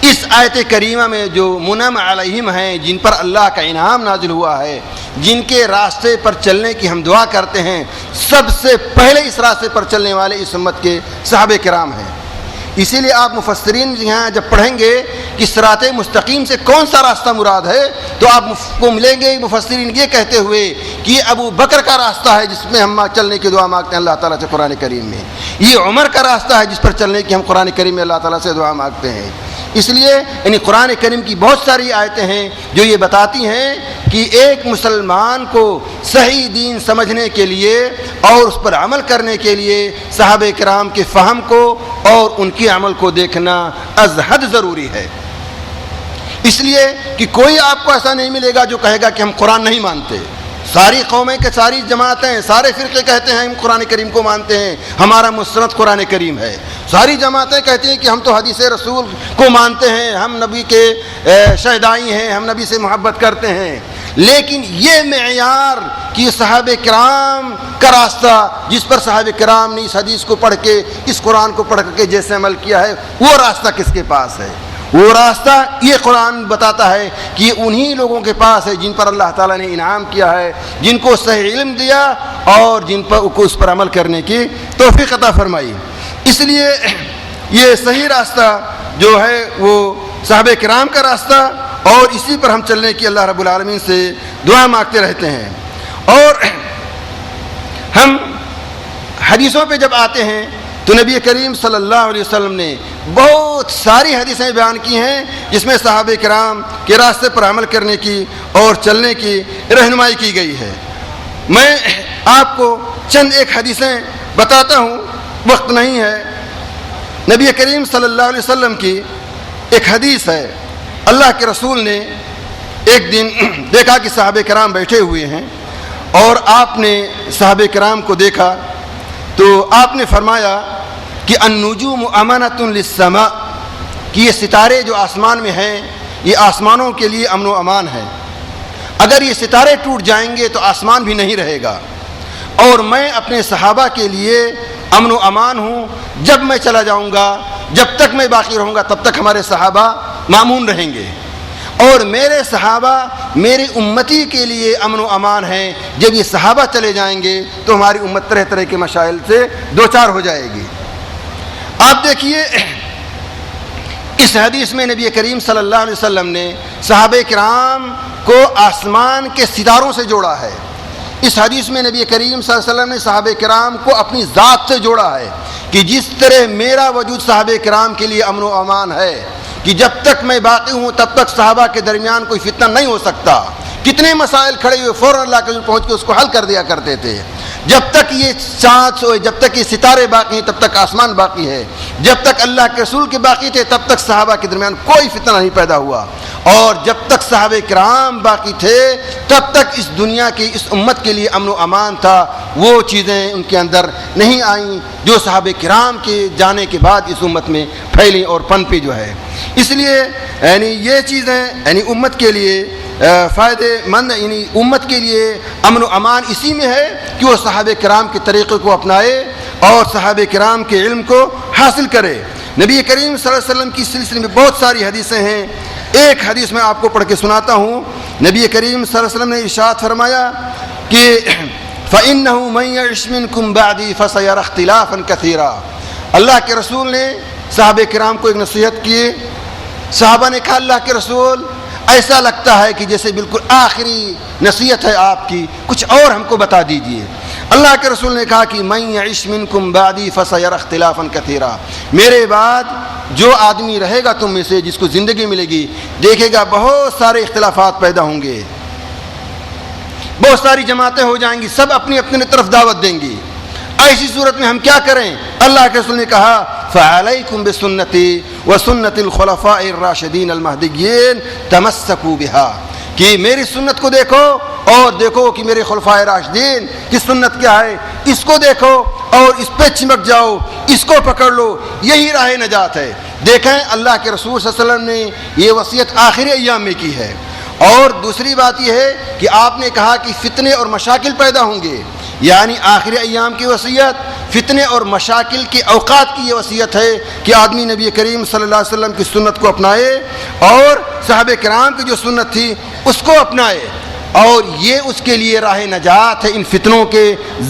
اس آیت کریمہ میں جو منعم علیہم ہیں، جن پر اللہ کا انعام نازل ہوا ہے، جن کے راستے پر چلنے کی ہم دعا کرتے ہیں، سب سے پہلے اس راستے پر چلنے والے اس امت کے صحابہ کرام ہیں۔ اسی لیے آپ مفسرین یہاں جب پڑھیں گے کہ صراط مستقیم سے کون سا راستہ مراد ہے تو آپ کو ملیں گے مفسرین یہ کہتے ہوئے کہ یہ ابو بکر کا راستہ ہے جس میں ہم چلنے کی دعا مانگتے ہیں اللہ تعالیٰ سے قرآن کریم میں، یہ عمر کا راستہ ہے جس پر چلنے کی ہم قرآن کریم میں اللہ تعالیٰ سے دعا مانگتے ہیں۔ اس لیے یعنی قرآن کریم کی بہت ساری آیتیں ہیں جو یہ بتاتی ہیں کہ ایک مسلمان کو صحیح دین سمجھنے کے لیے اور اس پر عمل کرنے کے لیے صحابہ کرام کے فہم کو اور ان کے عمل کو دیکھنا از حد ضروری ہے۔ اس لیے کہ کوئی آپ کو ایسا نہیں ملے گا جو کہے گا کہ ہم قرآن نہیں مانتے۔ ساری قومیں کے ساری جماعتیں سارے فرقے کہتے ہیں ہم قرآن کریم کو مانتے ہیں، ہمارا مستند قرآن کریم ہے۔ ساری جماعتیں کہتی ہیں کہ ہم تو حدیث رسول کو مانتے ہیں، ہم نبی کے شہدائی ہیں، ہم نبی سے محبت کرتے ہیں۔ لیکن یہ معیار کہ صحابہ کرام کا راستہ جس پر صحابہ کرام نے اس حدیث کو پڑھ کے اس قرآن کو پڑھ کے جیسے عمل کیا ہے، وہ راستہ کس کے پاس ہے؟ وہ راستہ یہ قرآن بتاتا ہے کہ انہی لوگوں کے پاس ہے جن پر اللہ تعالیٰ نے انعام کیا ہے، جن کو صحیح علم دیا اور جن پر اس پر عمل کرنے کی توفیق عطا فرمائی۔ اس لیے یہ صحیح راستہ جو ہے وہ صحابہ کرام کا راستہ، اور اسی پر ہم چلنے کی اللہ رب العالمین سے دعا مانگتے رہتے ہیں۔ اور ہم حدیثوں پہ جب آتے ہیں تو نبی کریم صلی اللہ علیہ وسلم نے بہت ساری حدیثیں بیان کی ہیں جس میں صحابہ کرام کے راستے پر عمل کرنے کی اور چلنے کی رہنمائی کی گئی ہے۔ میں آپ کو چند ایک حدیثیں بتاتا ہوں، وقت نہیں ہے۔ نبی کریم صلی اللہ علیہ وسلم کی ایک حدیث ہے، اللہ کے رسول نے ایک دن دیکھا کہ صحابہ کرام بیٹھے ہوئے ہیں اور آپ نے صحابہ کرام کو دیکھا تو آپ نے فرمایا کہ النجوم امانۃ للسماء، کہ یہ ستارے جو آسمان میں ہیں یہ آسمانوں کے لیے امن و امان ہے، اگر یہ ستارے ٹوٹ جائیں گے تو آسمان بھی نہیں رہے گا، اور میں اپنے صحابہ کے لیے امن و امان ہوں، جب میں چلا جاؤں گا، جب تک میں باقی رہوں گا تب تک ہمارے صحابہ مامون رہیں گے، اور میرے صحابہ میری امتی کے لیے امن و امان ہیں۔ جب یہ صحابہ چلے جائیں گے تو ہماری امت طرح طرح کے مشائل سے دوچار ہو جائے گی۔ آپ دیکھیے اس حدیث میں نبی کریم صلی اللہ علیہ وسلم نے صحابہ کرام کو آسمان کے ستاروں سے جوڑا ہے۔ اس حدیث میں نبی کریم صلی اللہ علیہ وسلم نے صحابہ کرام کو اپنی ذات سے جوڑا ہے کہ جس طرح میرا وجود صحابہ کرام کے لیے امن و امان ہے کہ جب تک میں باقی ہوں تب تک صحابہ کے درمیان کوئی فتنہ نہیں ہو سکتا۔ کتنے مسائل کھڑے ہوئے فوراً اللہ کے حضور پہنچ کے اس کو حل کر دیا کرتے تھے۔ جب تک یہ چاند سوئے، جب تک یہ ستارے باقی ہیں تب تک آسمان باقی ہے، جب تک اللہ کے رسول کے باقی تھے تب تک صحابہ کے درمیان کوئی فتنہ نہیں پیدا ہوا، اور جب تک صحابہ کرام باقی تھے تب تک اس دنیا کی اس امت کے لیے امن و امان تھا۔ وہ چیزیں ان کے اندر نہیں آئیں جو صحابہ کرام کے جانے کے بعد اس امت میں پھیلی اور پنپی جو ہے۔ اس لیے یعنی یہ چیزیں یعنی امت کے لیے فائدے مند، یعنی امت کے لیے امن و امان اسی میں ہے کہ وہ صحابہ کرام کے طریقے کو اپنائے اور صحابہ کرام کے علم کو حاصل کرے۔ نبی کریم صلی اللہ علیہ وسلم کی سلسلے میں بہت ساری حدیثیں ہیں۔ ایک حدیث میں آپ کو پڑھ کے سناتا ہوں۔ نبی کریم صلی اللہ علیہ وسلم نے ارشاد فرمایا کہ فَإِنَّهُ مَن يَعِشْ مِنكُم بَعْدِي فَسَيَرَى اخْتِلَافًا كَثِيرًا۔ اللہ کے رسول نے صحابہ کرام کو ایک نصیحت کی۔ صحابہ نے کہا اللہ کے رسول ایسا لگتا ہے کہ جیسے بالکل آخری نصیحت ہے آپ کی، کچھ اور ہم کو بتا دیجئے۔ اللہ کے رسول نے کہا کہ مَن يَعِشْ مِنكُم بَعْدِي فَسَيَرَى اخْتِلَافًا كَثِيرًا۔ میرے بعد جو آدمی رہے گا تم میں سے، جس کو زندگی ملے گی، دیکھے گا بہت سارے اختلافات پیدا ہوں گے، بہت ساری جماعتیں ہو جائیں گی، سب اپنی اپنی طرف دعوت دیں گی۔ ایسی صورت میں ہم کیا کریں؟ اللہ کے رسول نے کہا فَعَلَيْكُمْ بِسُنَّتِي وَسُنَّتِ الْخُلَفَاءِ الرَّاشِدِينَ الْمَهْدِيِّينَ تَمَسَّكُوا بِهَا، کہ میری سنت کو دیکھو اور دیکھو کہ میرے خلفائے راشدین کی سنت کیا ہے، اس کو دیکھو اور اس پہ چمک جاؤ، اس کو پکڑ لو، یہی راہ نجات ہے۔ دیکھیں اللہ کے رسول صلی اللہ علیہ وسلم نے یہ وصیت آخری ایام میں کی ہے۔ اور دوسری بات یہ ہے کہ آپ نے کہا کہ فتنے اور مشاکل پیدا ہوں گے، یعنی آخری ایام کی وصیت، فتنے اور مشاکل کے اوقات کی یہ وصیت ہے کہ آدمی نبی کریم صلی اللہ علیہ وسلم کی سنت کو اپنائے اور صحابہ کرام کی جو سنت تھی اس کو اپنائے، اور یہ اس کے لیے راہ نجات ہے ان فتنوں کے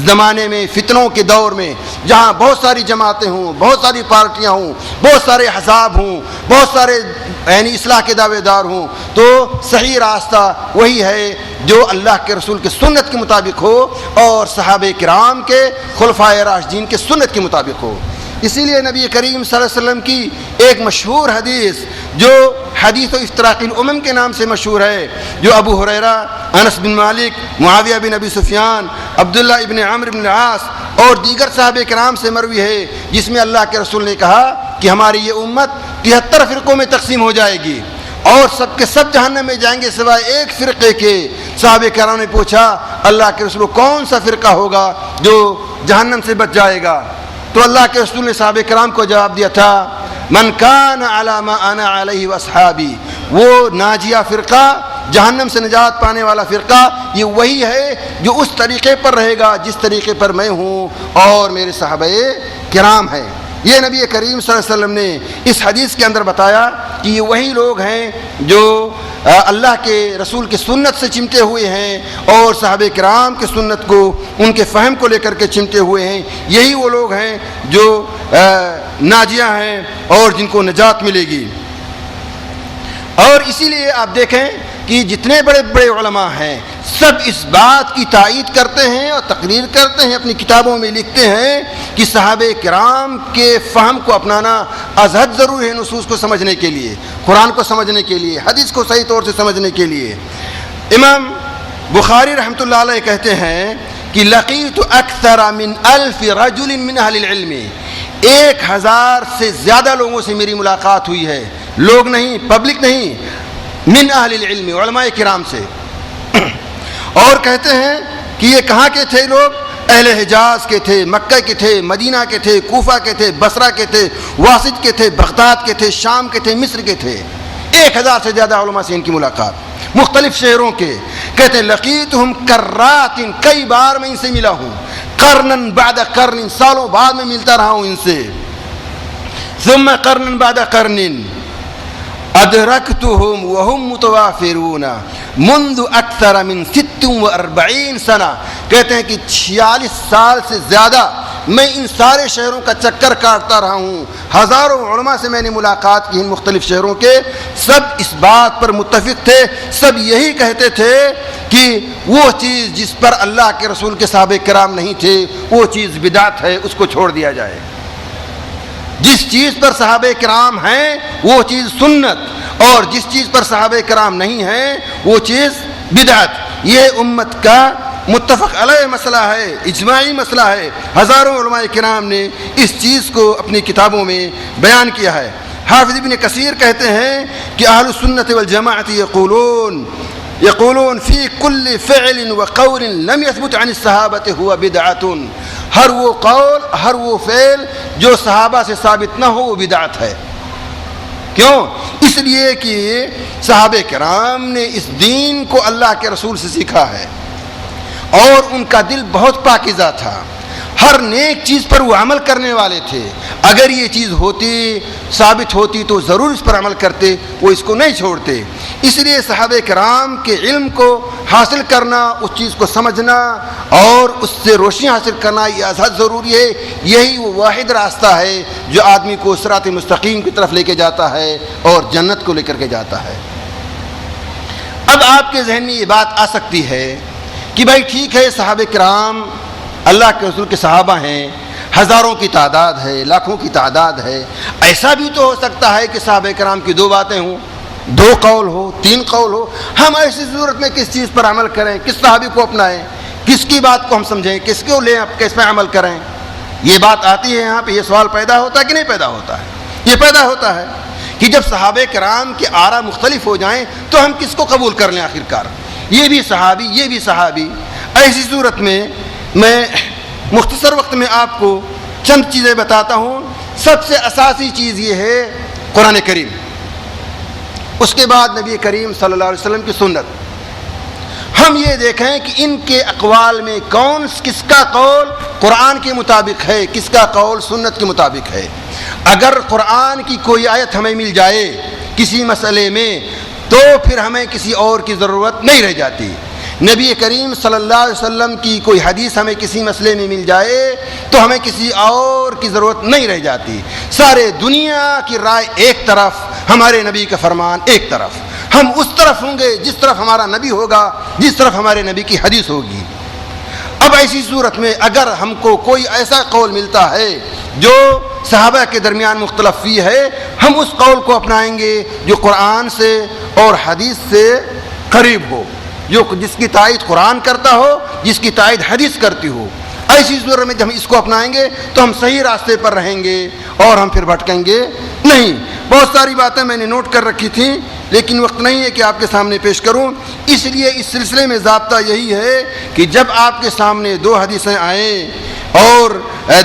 زمانے میں، فتنوں کے دور میں، جہاں بہت ساری جماعتیں ہوں، بہت ساری پارٹیاں ہوں، بہت سارے احزاب ہوں، بہت سارے یعنی اصلاح کے دعوے دار ہوں، تو صحیح راستہ وہی ہے جو اللہ کے رسول کے سنت کے مطابق ہو اور صحابہ کرام کے خلفائے راشدین کے سنت کے مطابق ہو۔ اسی لیے نبی کریم صلی اللہ علیہ وسلم کی ایک مشہور حدیث جو حدیث و افتراق الامم کے نام سے مشہور ہے، جو ابو ہریرہ، انس بن مالک، معاویہ بن ابی سفیان، عبداللہ ابن عمرو بن العاص اور دیگر صحابہ کرام سے مروی ہے، جس میں اللہ کے رسول نے کہا کہ ہماری یہ امت 73 فرقوں میں تقسیم ہو جائے گی اور سب کے سب جہنم میں جائیں گے سوائے ایک فرقے کے۔ صحابہ کرام نے پوچھا اللہ کے رسول کون سا فرقہ ہوگا جو جہنم سے بچ جائے گا؟ تو اللہ کے رسول نے صحابہ کرام کو جواب دیا تھا من کان علی ما انا علیہ واصحابی، وہ ناجیہ فرقہ، جہنم سے نجات پانے والا فرقہ یہ وہی ہے جو اس طریقے پر رہے گا جس طریقے پر میں ہوں اور میرے صحابہ کرام ہیں۔ یہ نبی کریم صلی اللہ علیہ وسلم نے اس حدیث کے اندر بتایا کہ یہ وہی لوگ ہیں جو اللہ کے رسول کی سنت سے چمٹے ہوئے ہیں اور صحابہ کرام کی سنت کو، ان کے فہم کو لے کر کے چمٹے ہوئے ہیں، یہی وہ لوگ ہیں جو ناجیہ ہیں اور جن کو نجات ملے گی۔ اور اسی لیے آپ دیکھیں کہ جتنے بڑے بڑے علماء ہیں سب اس بات کی تائید کرتے ہیں اور تقریر کرتے ہیں، اپنی کتابوں میں لکھتے ہیں کہ صحابہ کرام کے فہم کو اپنانا ازحد ضرور ہے نصوص کو سمجھنے کے لیے، قرآن کو سمجھنے کے لیے، حدیث کو صحیح طور سے سمجھنے کے لیے۔ امام بخاری رحمۃ اللہ علیہ کہتے ہیں کہ لقیت اکثر من 1000 رجل من اہل العلم، 1000 سے زیادہ لوگوں سے میری ملاقات ہوئی ہے، لوگ نہیں، پبلک نہیں، من اہل العلم، علماء کرام سے۔ اور کہتے ہیں کہ یہ کہاں کے تھے لوگ؟ اہل حجاز کے تھے، مکہ کے تھے، مدینہ کے تھے، کوفہ کے تھے، بصرہ کے تھے، واسط کے تھے، بغداد کے تھے، شام کے تھے، مصر کے تھے۔ 1000 سے زیادہ علماء سے ان کی ملاقات، مختلف شہروں کے۔ کہتے ہیں لقیتہم کرات، کئی بار میں ان سے ملا ہوں، قرنن بعد قرن، سالوں بعد میں ملتا رہا ہوں ان سے. ثم قرنن بعد قرن ادرکتهم وهم متوافرون منذ اکثر من 46 سنہ. کہتے ہیں کہ 46 سال سے زیادہ میں ان سارے شہروں کا چکر کاٹتا رہا ہوں. ہزاروں علماء سے میں نے ملاقات کی ان مختلف شہروں کے، سب اس بات پر متفق تھے، سب یہی کہتے تھے کہ وہ چیز جس پر اللہ کے رسول کے صحابہ کرام نہیں تھے وہ چیز بدعت ہے، اس کو چھوڑ دیا جائے. جس چیز پر صحابہ کرام ہیں وہ چیز سنت، اور جس چیز پر صحابہ کرام نہیں ہیں وہ چیز بدعت. یہ امت کا متفق علیہ مسئلہ ہے، اجماعی مسئلہ ہے. ہزاروں علماء کرام نے اس چیز کو اپنی کتابوں میں بیان کیا ہے. حافظ ابن کثیر کہتے ہیں کہ اہل السنت والجماعت یقولون فی کل فعل وقول لم يثبت عن الصحابۃ هو بدعۃ. ہر وہ قول، ہر وہ فعل جو صحابہ سے ثابت نہ ہو وہ بدعت ہے. کیوں؟ اس لیے کہ صحابہ کرام نے اس دین کو اللہ کے رسول سے سیکھا ہے اور ان کا دل بہت پاکیزہ تھا، ہر نیک چیز پر وہ عمل کرنے والے تھے. اگر یہ چیز ہوتی، ثابت ہوتی تو ضرور اس پر عمل کرتے، وہ اس کو نہیں چھوڑتے. اس لیے صحابہ کرام کے علم کو حاصل کرنا، اس چیز کو سمجھنا اور اس سے روشنی حاصل کرنا یہ ازحد ضروری ہے. یہی وہ واحد راستہ ہے جو آدمی کو صراط مستقیم کی طرف لے کے جاتا ہے اور جنت کو لے کر کے جاتا ہے. اب آپ کے ذہن میں یہ بات آ سکتی ہے کہ بھائی ٹھیک ہے، صحابہ کرام اللہ کے رسول کے صحابہ ہیں، ہزاروں کی تعداد ہے، لاکھوں کی تعداد ہے. ایسا بھی تو ہو سکتا ہے کہ صحابہ کرام کی 2 باتیں ہوں، 2 قول ہو، 3 قول ہو. ہم ایسی صورت میں کس چیز پر عمل کریں؟ کس صحابی کو اپنائیں؟ کس کی بات کو ہم سمجھیں؟ کس کو لیں؟ کس پہ عمل کریں؟ یہ بات آتی ہے یہاں پہ. یہ سوال پیدا ہوتا ہے کہ نہیں پیدا ہوتا ہے؟ یہ پیدا ہوتا ہے کہ جب صحابہ کرام کے آراء مختلف ہو جائیں تو ہم کس کو قبول کر لیں آخرکار؟ یہ بھی صحابی، یہ بھی صحابی. ایسی صورت میں مختصر وقت میں آپ کو چند چیزیں بتاتا ہوں. سب سے اساسی چیز یہ ہے قرآن کریم، اس کے بعد نبی کریم صلی اللہ علیہ وسلم کی سنت. ہم یہ دیکھیں کہ ان کے اقوال میں کس کا قول قرآن کے مطابق ہے، کس کا قول سنت کے مطابق ہے. اگر قرآن کی کوئی آیت ہمیں مل جائے کسی مسئلے میں تو پھر ہمیں کسی اور کی ضرورت نہیں رہ جاتی. نبی کریم صلی اللہ علیہ وسلم کی کوئی حدیث ہمیں کسی مسئلے میں مل جائے تو ہمیں کسی اور کی ضرورت نہیں رہ جاتی. سارے دنیا کی رائے ایک طرف، ہمارے نبی کا فرمان ایک طرف. ہم اس طرف ہوں گے جس طرف ہمارا نبی ہوگا، جس طرف ہمارے نبی کی حدیث ہوگی. اب ایسی صورت میں اگر ہم کو کوئی ایسا قول ملتا ہے جو صحابہ کے درمیان مختلف فی ہے، ہم اس قول کو اپنائیں گے جو قرآن سے اور حدیث سے قریب ہو، جس کی تائید قرآن کرتا ہو، جس کی تائید حدیث کرتی ہو. ایسی صورت میں جب ہم اس کو اپنائیں گے تو ہم صحیح راستے پر رہیں گے اور ہم پھر بھٹکیں گے نہیں. بہت ساری باتیں میں نے نوٹ کر رکھی تھیں لیکن وقت نہیں ہے کہ آپ کے سامنے پیش کروں. اس لیے اس سلسلے میں ضابطہ یہی ہے کہ جب آپ کے سامنے 2 حدیثیں آئیں اور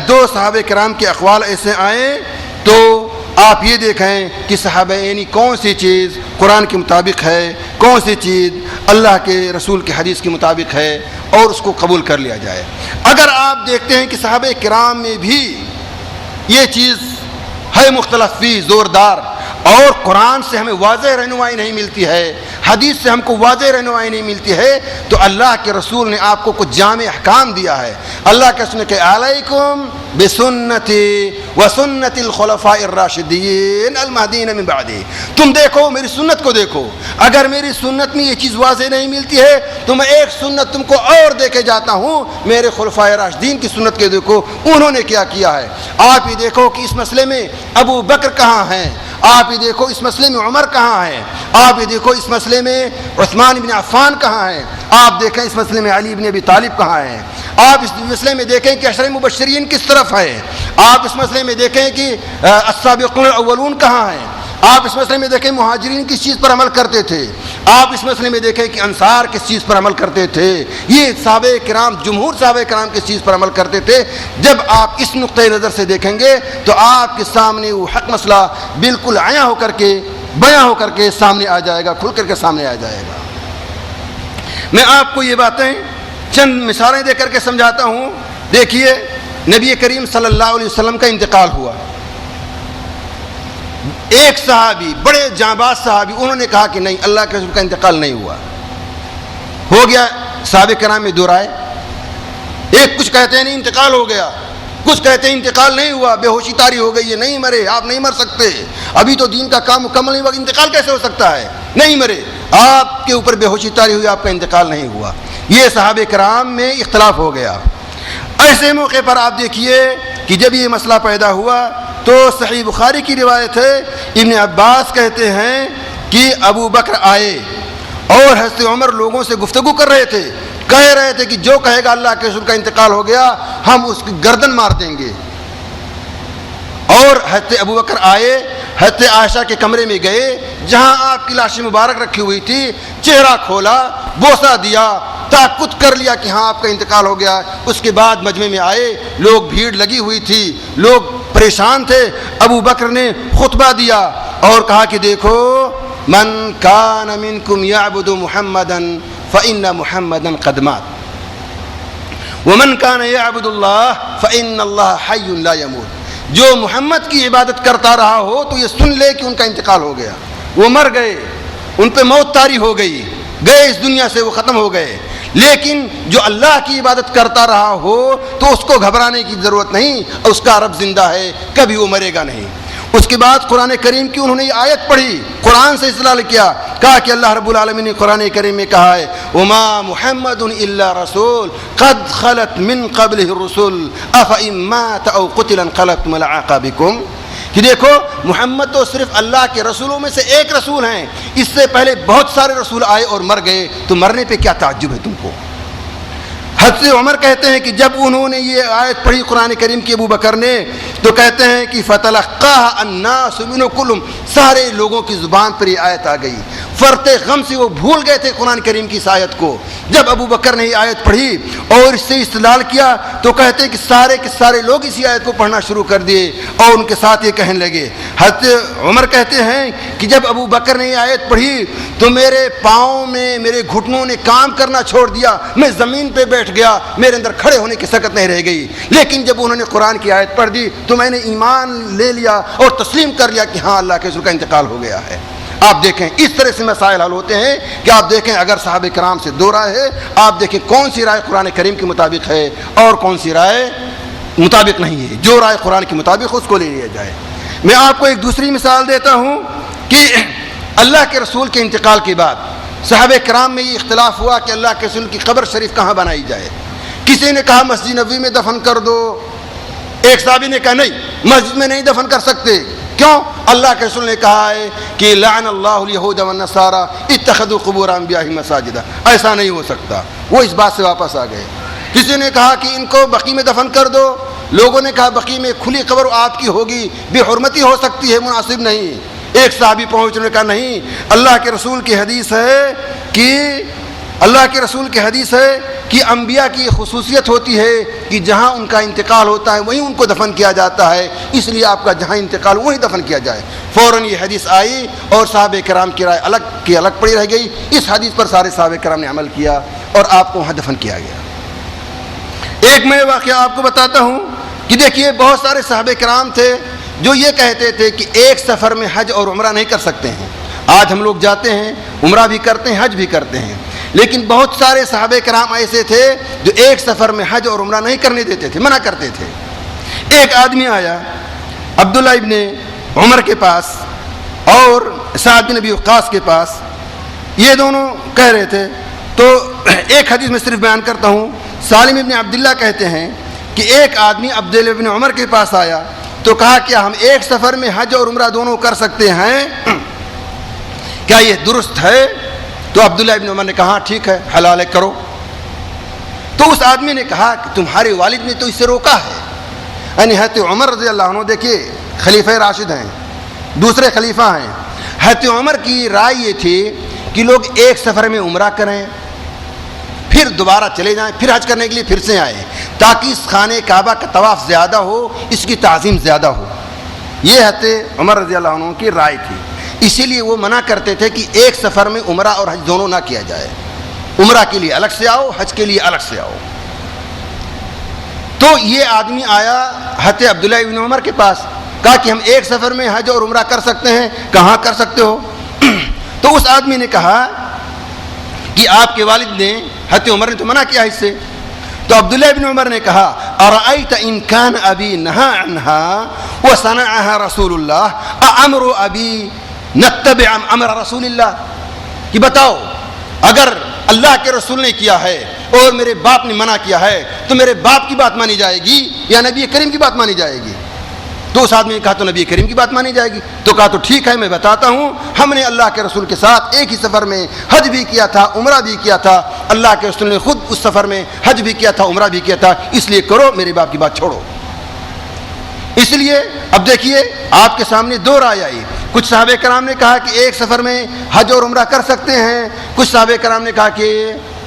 2 صحابہ کرام کے اقوال ایسے آئیں تو آپ یہ دیکھیں کہ صحابہ یعنی کون سی چیز قرآن کے مطابق ہے، کون سی چیز اللہ کے رسول کے حدیث کے مطابق ہے اور اس کو قبول کر لیا جائے. اگر آپ دیکھتے ہیں کہ صحابہ کرام میں بھی یہ چیز ہے مختلف فی زوردار اور قرآن سے ہمیں واضح رہنمائی نہیں ملتی ہے، حدیث سے ہم کو واضح رہنمائی نہیں ملتی ہے، تو اللہ کے رسول نے آپ کو کچھ جامع احکام دیا ہے. اللہ کے رسول نے کہ علیکم بسنتی وسنت الخلفاء الراشدین المہدین من بعدی. تم دیکھو میری سنت کو دیکھو. اگر میری سنت میں یہ چیز واضح نہیں ملتی ہے تو میں ایک سنت تم کو اور دے کے جاتا ہوں، میرے خلفاء راشدین کی سنت کے دیکھو انہوں نے کیا کیا ہے. آپ یہ دیکھو کہ اس مسئلے میں ابو بکر کہاں ہیں، آپ یہ دیکھو اس مسئلے میں عمر کہاں ہے، آپ یہ دیکھو اس مسئلے میں عثمان بن عفان کہاں ہیں، آپ دیکھیں اس مسئلے میں علی بن ابی طالب کہاں ہیں، آپ اس مسئلے میں دیکھیں کہ عشرہ مبشرین کس طرف ہے، آپ اس مسئلے میں دیکھیں کہ السابقون الاولون کہاں ہیں، آپ اس مسئلے میں دیکھیں مہاجرین کس چیز پر عمل کرتے تھے، آپ اس مسئلے میں دیکھیں کہ انصار کس چیز پر عمل کرتے تھے، یہ صحابہ کرام جمہور صحابہ کرام کس چیز پر عمل کرتے تھے. جب آپ اس نقطۂ نظر سے دیکھیں گے تو آپ کے سامنے وہ حق مسئلہ بالکل عیاں ہو کر کے بیاں ہو کر کے سامنے آ جائے گا، کھل کر کے سامنے آ جائے گا. میں آپ کو یہ باتیں چند مثالیں دے کر کے سمجھاتا ہوں دیکھیے نبی کریم صلی اللہ علیہ وسلم کا انتقال ہوا. ایک صحابی، بڑے جانباز صحابی، انہوں نے کہا کہ نہیں، اللہ کے رسول کا انتقال نہیں ہوا. ہو گیا. صحابہ کرام میں دو رائے. ایک کچھ کہتے ہیں نہیں انتقال ہو گیا، کچھ کہتے ہیں انتقال نہیں ہوا، بے ہوشی طاری ہو گئی ہے، نہیں مرے، آپ نہیں مر سکتے، ابھی تو دین کا کام مکمل نہیں ہوا، انتقال کیسے ہو سکتا ہے؟ نہیں مرے، آپ کے اوپر بے ہوشی طاری ہوئی، آپ کا انتقال نہیں ہوا. یہ صحابہ کرام میں اختلاف ہو گیا. ایسے موقع پر آپ دیکھیے کہ جب یہ مسئلہ پیدا ہوا تو صحیح بخاری کی روایت ہے، ابن عباس کہتے ہیں کہ ابو بکر آئے اور حضرت عمر لوگوں سے گفتگو کر رہے تھے، کہہ رہے تھے کہ جو کہے گا اللہ کے رسول کا انتقال ہو گیا ہم اس کی گردن مار دیں گے. اور حضرت ابو بکر آئے، حضرت عائشہ کے کمرے میں گئے جہاں آپ کی لاش مبارک رکھی ہوئی تھی، چہرہ کھولا، بوسہ دیا، تاکد کر لیا کہ ہاں آپ کا انتقال ہو گیا. اس کے بعد مجمع میں آئے، لوگ بھیڑ لگی ہوئی تھی، لوگ پریشان تھے. ابو بکر نے خطبہ دیا اور کہا کہ دیکھو، من کان منکم یعبد محمدا فإن محمدا قد مات ومن کان یعبد اللہ فإن اللہ حی لا يموت. جو محمد کی عبادت کرتا رہا ہو تو یہ سن لے کہ ان کا انتقال ہو گیا، وہ مر گئے، ان پہ موت طاری ہو گئی، گئے اس دنیا سے، وہ ختم ہو گئے. لیکن جو اللہ کی عبادت کرتا رہا ہو تو اس کو گھبرانے کی ضرورت نہیں، اس کا رب زندہ ہے، کبھی وہ مرے گا نہیں. اس کے بعد قرآن کریم کی انہوں نے یہ آیت پڑھی، قرآن سے استدلال کیا، کہا کہ اللہ رب العالمین نے قرآن کریم میں کہا ہے وما محمد الا رسول قد خلت من قبله الرسل افإن مات او قتل انقلبتم على اعقابكم. کہ دیکھو محمد تو صرف اللہ کے رسولوں میں سے ایک رسول ہیں، اس سے پہلے بہت سارے رسول آئے اور مر گئے، تو مرنے پہ کیا تعجب ہے تم کو؟ حضرت عمر کہتے ہیں کہ جب انہوں نے یہ آیت پڑھی قرآن کریم کی ابو بکر نے، تو کہتے ہیں کہ فَتَلَقَّاهَا النَّاسُ مِنْهُ كُلُّهُمْ، سارے لوگوں کی زبان پر یہ آیت آ گئی. فرط غم سے وہ بھول گئے تھے قرآن کریم کی اس آیت کو. جب ابو بکر نے یہ آیت پڑھی اور اس سے استدلال کیا تو کہتے ہیں کہ سارے کے سارے لوگ اسی آیت کو پڑھنا شروع کر دیے اور ان کے ساتھ یہ کہنے لگے. حضرت عمر کہتے ہیں کہ جب ابو بکر نے یہ آیت پڑھی تو میرے پاؤں میں، میرے گھٹنوں نے کام کرنا چھوڑ دیا، میں زمین پہ بیٹھ گیا، میرے اندر کھڑے ہونے کی سکت نہیں رہ گئی. لیکن جب انہوں نے قرآن کی آیت پڑھ دی تو میں نے ایمان لے لیا اور تسلیم کر لیا کہ ہاں اللہ کے رسول کا انتقال ہو گیا ہے. آپ دیکھیں اس طرح سے مسائل حل ہوتے ہیں کہ آپ دیکھیں اگر صحابہ کرام سے دو رائے ہے، آپ دیکھیں کون سی رائے قرآن کریم کے مطابق ہے اور کون سی رائے مطابق نہیں ہے. جو رائے قرآن کے مطابق اس کو لے لیا جائے. میں آپ کو ایک دوسری مثال دیتا ہوں کہ اللہ کے رسول کے انتقال کے بعد صحابہ کرام میں یہ اختلاف ہوا کہ اللہ کے رسول کی قبر شریف کہاں بنائی جائے. کسی نے کہا مسجد نبوی میں دفن کر دو، ایک صحابی نے کہا نہیں، مسجد میں نہیں دفن کر سکتے. کیوں؟ اللہ کے رسول نے کہا ہے کہ لعن اللہ الیہود والنصارى اتخذوا قبور انبیائہم مساجدا. ایسا نہیں ہو سکتا. وہ اس بات سے واپس آ گئے. کسی نے کہا کہ ان کو بقیع میں دفن کر دو، لوگوں نے کہا بقیع میں کھلی قبر آپ کی ہوگی، بے حرمتی ہو سکتی ہے، مناسب نہیں. ایک صحابی پہنچنے نے کہا نہیں، اللہ کے رسول کی حدیث ہے کہ انبیاء کی خصوصیت ہوتی ہے کہ جہاں ان کا انتقال ہوتا ہے وہیں ان کو دفن کیا جاتا ہے، اس لیے آپ کا جہاں انتقال وہیں دفن کیا جائے. فوراً یہ حدیث آئی اور صحابہ کرام کی رائے الگ پڑی رہ گئی. اس حدیث پر سارے صحابہ کرام نے عمل کیا اور آپ کو وہاں دفن کیا گیا. ایک میں واقعہ آپ کو بتاتا ہوں کہ دیکھیے بہت سارے صحابہ کرام تھے جو یہ کہتے تھے کہ ایک سفر میں حج اور عمرہ نہیں کر سکتے ہیں. آج ہم لوگ جاتے ہیں، عمرہ بھی کرتے ہیں، حج بھی کرتے ہیں، لیکن بہت سارے صحابہ کرام ایسے تھے جو ایک سفر میں حج اور عمرہ نہیں کرنے دیتے تھے، منع کرتے تھے. ایک آدمی آیا عبداللہ ابن عمر کے پاس اور سعد بن ابی وقاص کے پاس، یہ دونوں کہہ رہے تھے. تو ایک حدیث میں صرف بیان کرتا ہوں. سالم ابن عبداللہ کہتے ہیں کہ ایک آدمی عبداللہ ابن عمر کے پاس آیا تو کہا کیا ہم ایک سفر میں حج اور عمرہ دونوں کر سکتے ہیں؟ کیا یہ درست ہے؟ تو عبداللہ ابن عمر نے کہا ٹھیک ہے، حلال ہے، کرو. تو اس آدمی نے کہا کہ تمہارے والد نے تو اس سے روکا ہے. یعنی حضرت عمر رضی اللہ عنہ دیکھیے خلیفہ راشد ہیں، دوسرے خلیفہ ہیں. حضرت عمر کی رائے یہ تھی کہ لوگ ایک سفر میں عمرہ کریں، پھر دوبارہ چلے جائیں، پھر حج کرنے کے لیے پھر سے آئیں، تاکہ اس خانہ کعبہ کا طواف زیادہ ہو، اس کی تعظیم زیادہ ہو. یہ حضرت عمر رضی اللہ عنہ کی رائے تھی. اسی لیے وہ منع کرتے تھے کہ ایک سفر میں عمرہ اور حج دونوں نہ کیا جائے. عمرہ کے لیے الگ سے آؤ، حج کے لیے الگ سے آؤ. تو یہ آدمی آیا حضرت عبداللہ ابن عمر کے پاس، کہا کہ ہم ایک سفر میں حج اور عمرہ کر سکتے ہیں، کہاں کر سکتے ہو؟ تو اس آدمی نے کہا کہ آپ کے والد نے، حضرت عمر نے تو منع کیا اس سے. تو عبداللہ ابن عمر نے کہا ارأیت ان کان ابی نہا عنہا وصنعها رسول اللہ اامر ابی نتبع امر رسول اللہ، کہ بتاؤ اگر اللہ کے رسول نے کیا ہے اور میرے باپ نے منع کیا ہے تو میرے باپ کی بات مانی جائے گی یا نبی کریم کی بات مانی جائے گی؟ تو اس آدمی نے کہا تو نبی کریم کی بات مانی جائے گی. تو کہا تو ٹھیک ہے، میں بتاتا ہوں، ہم نے اللہ کے رسول کے ساتھ ایک ہی سفر میں حج بھی کیا تھا، عمرہ بھی کیا تھا. اللہ کے رسول نے خود اس سفر میں حج بھی کیا تھا، عمرہ بھی کیا تھا، اس لیے کرو، میرے باپ کی بات چھوڑو. اس لیے اب دیکھیے آپ کے سامنے دو رائے آئی. کچھ صحابہ کرام نے کہا کہ ایک سفر میں حج اور عمرہ کر سکتے ہیں، کچھ صحابہ کرام نے کہا کہ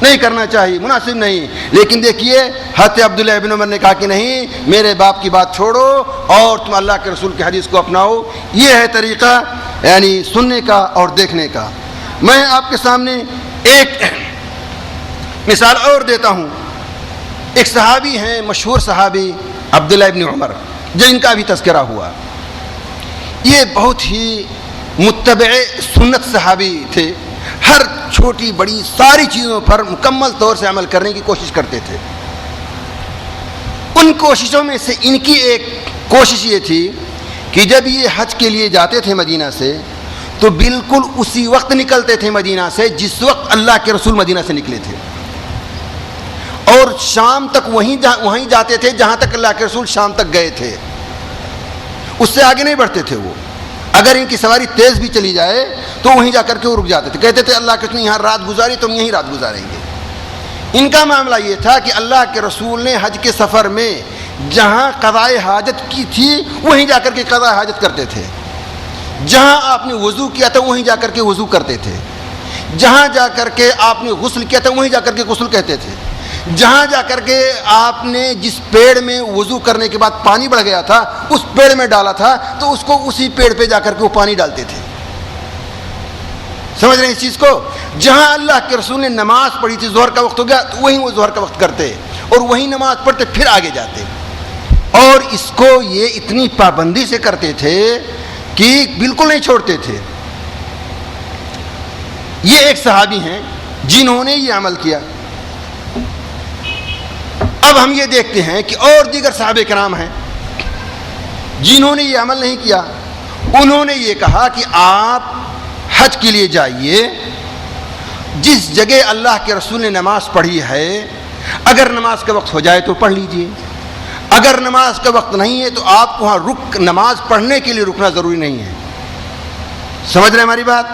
نہیں کرنا چاہیے، مناسب نہیں. لیکن دیکھیے حضرت عبداللہ ابن عمر نے کہا کہ نہیں، میرے باپ کی بات چھوڑو اور تم اللہ کے رسول کی حدیث کو اپناؤ. یہ ہے طریقہ یعنی سننے کا اور دیکھنے کا. میں آپ کے سامنے ایک مثال اور دیتا ہوں. ایک صحابی ہیں، مشہور صحابی عبداللہ ابن عمر، جن کا بھی تذکرہ ہوا. یہ بہت ہی متبع سنت صحابی تھے، ہر چھوٹی بڑی ساری چیزوں پر مکمل طور سے عمل کرنے کی کوشش کرتے تھے. ان کوششوں میں سے ان کی ایک کوشش یہ تھی کہ جب یہ حج کے لیے جاتے تھے مدینہ سے تو بالکل اسی وقت نکلتے تھے مدینہ سے جس وقت اللہ کے رسول مدینہ سے نکلے تھے، اور شام تک وہیں جاتے تھے جہاں تک اللہ کے رسول شام تک گئے تھے. اس سے آگے نہیں بڑھتے تھے وہ. اگر ان کی سواری تیز بھی چلی جائے تو وہیں جا کر کے وہ رک جاتے تھے، کہتے تھے اللہ کے رسول نے یہاں رات گزاری تو ہم یہیں رات گزاریں گے. ان کا معاملہ یہ تھا کہ اللہ کے رسول نے حج کے سفر میں جہاں قضائے حاجت کی تھی وہیں جا کر کے قضائے حاجت کرتے تھے، جہاں آپ نے وضو کیا تھا وہیں جا کر کے وضو کرتے تھے، جہاں جا کر کے آپ نے غسل کیا تھا وہیں جا کر کے غسل کہتے تھے، جہاں جا کر کے آپ نے جس پیڑ میں وضو کرنے کے بعد پانی بڑھ گیا تھا اس پیڑ میں ڈالا تھا تو اس کو اسی پیڑ پہ جا کر کے وہ پانی ڈالتے تھے. سمجھ رہے ہیں اس چیز کو؟ جہاں اللہ کے رسول نے نماز پڑھی تھی، ظہر کا وقت ہو گیا تو وہیں وہ ظہر کا وقت کرتے اور وہیں نماز پڑھتے پھر آگے جاتے. اور اس کو یہ اتنی پابندی سے کرتے تھے کہ بالکل نہیں چھوڑتے تھے. یہ ایک صحابی ہیں جنہوں نے یہ عمل کیا. اب ہم یہ دیکھتے ہیں کہ اور دیگر صحابہ کرام ہیں جنہوں نے یہ عمل نہیں کیا. انہوں نے یہ کہا کہ آپ حج کے لیے جائیے، جس جگہ اللہ کے رسول نے نماز پڑھی ہے اگر نماز کا وقت ہو جائے تو پڑھ لیجئے، اگر نماز کا وقت نہیں ہے تو آپ کو وہاں نماز پڑھنے کے لیے رکنا ضروری نہیں ہے. سمجھ رہے ہیں ہماری بات؟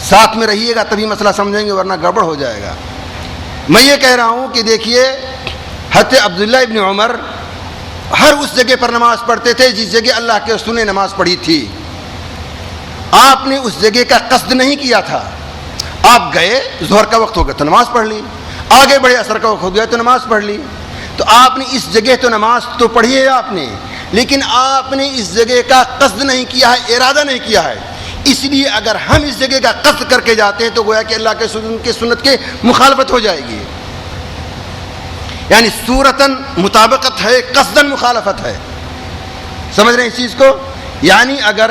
ساتھ میں رہیے گا تبھی مسئلہ سمجھیں گے ورنہ گڑبڑ ہو جائے گا. میں یہ کہہ رہا ہوں کہ دیکھیے حضرت عبداللہ ابن عمر ہر اس جگہ پر نماز پڑھتے تھے جس جگہ اللہ کے رسول نے نماز پڑھی تھی. آپ نے اس جگہ کا قصد نہیں کیا تھا، آپ گئے، ظہر کا وقت ہو گیا تو نماز پڑھ لی، آگے بڑھے عصر کا وقت ہو گیا تو نماز پڑھ لی. تو آپ نے اس جگہ تو نماز تو پڑھی ہے آپ نے، لیکن آپ نے اس جگہ کا قصد نہیں کیا ہے، ارادہ نہیں کیا ہے. اس لیے اگر ہم اس جگہ کا قصد کر کے جاتے ہیں تو گویا کہ اللہ کے رسول کی سنت کے مخالفت ہو جائے گی. یعنی صورتاً مطابقت ہے، قصداً مخالفت ہے. سمجھ رہے ہیں اس چیز کو؟ یعنی اگر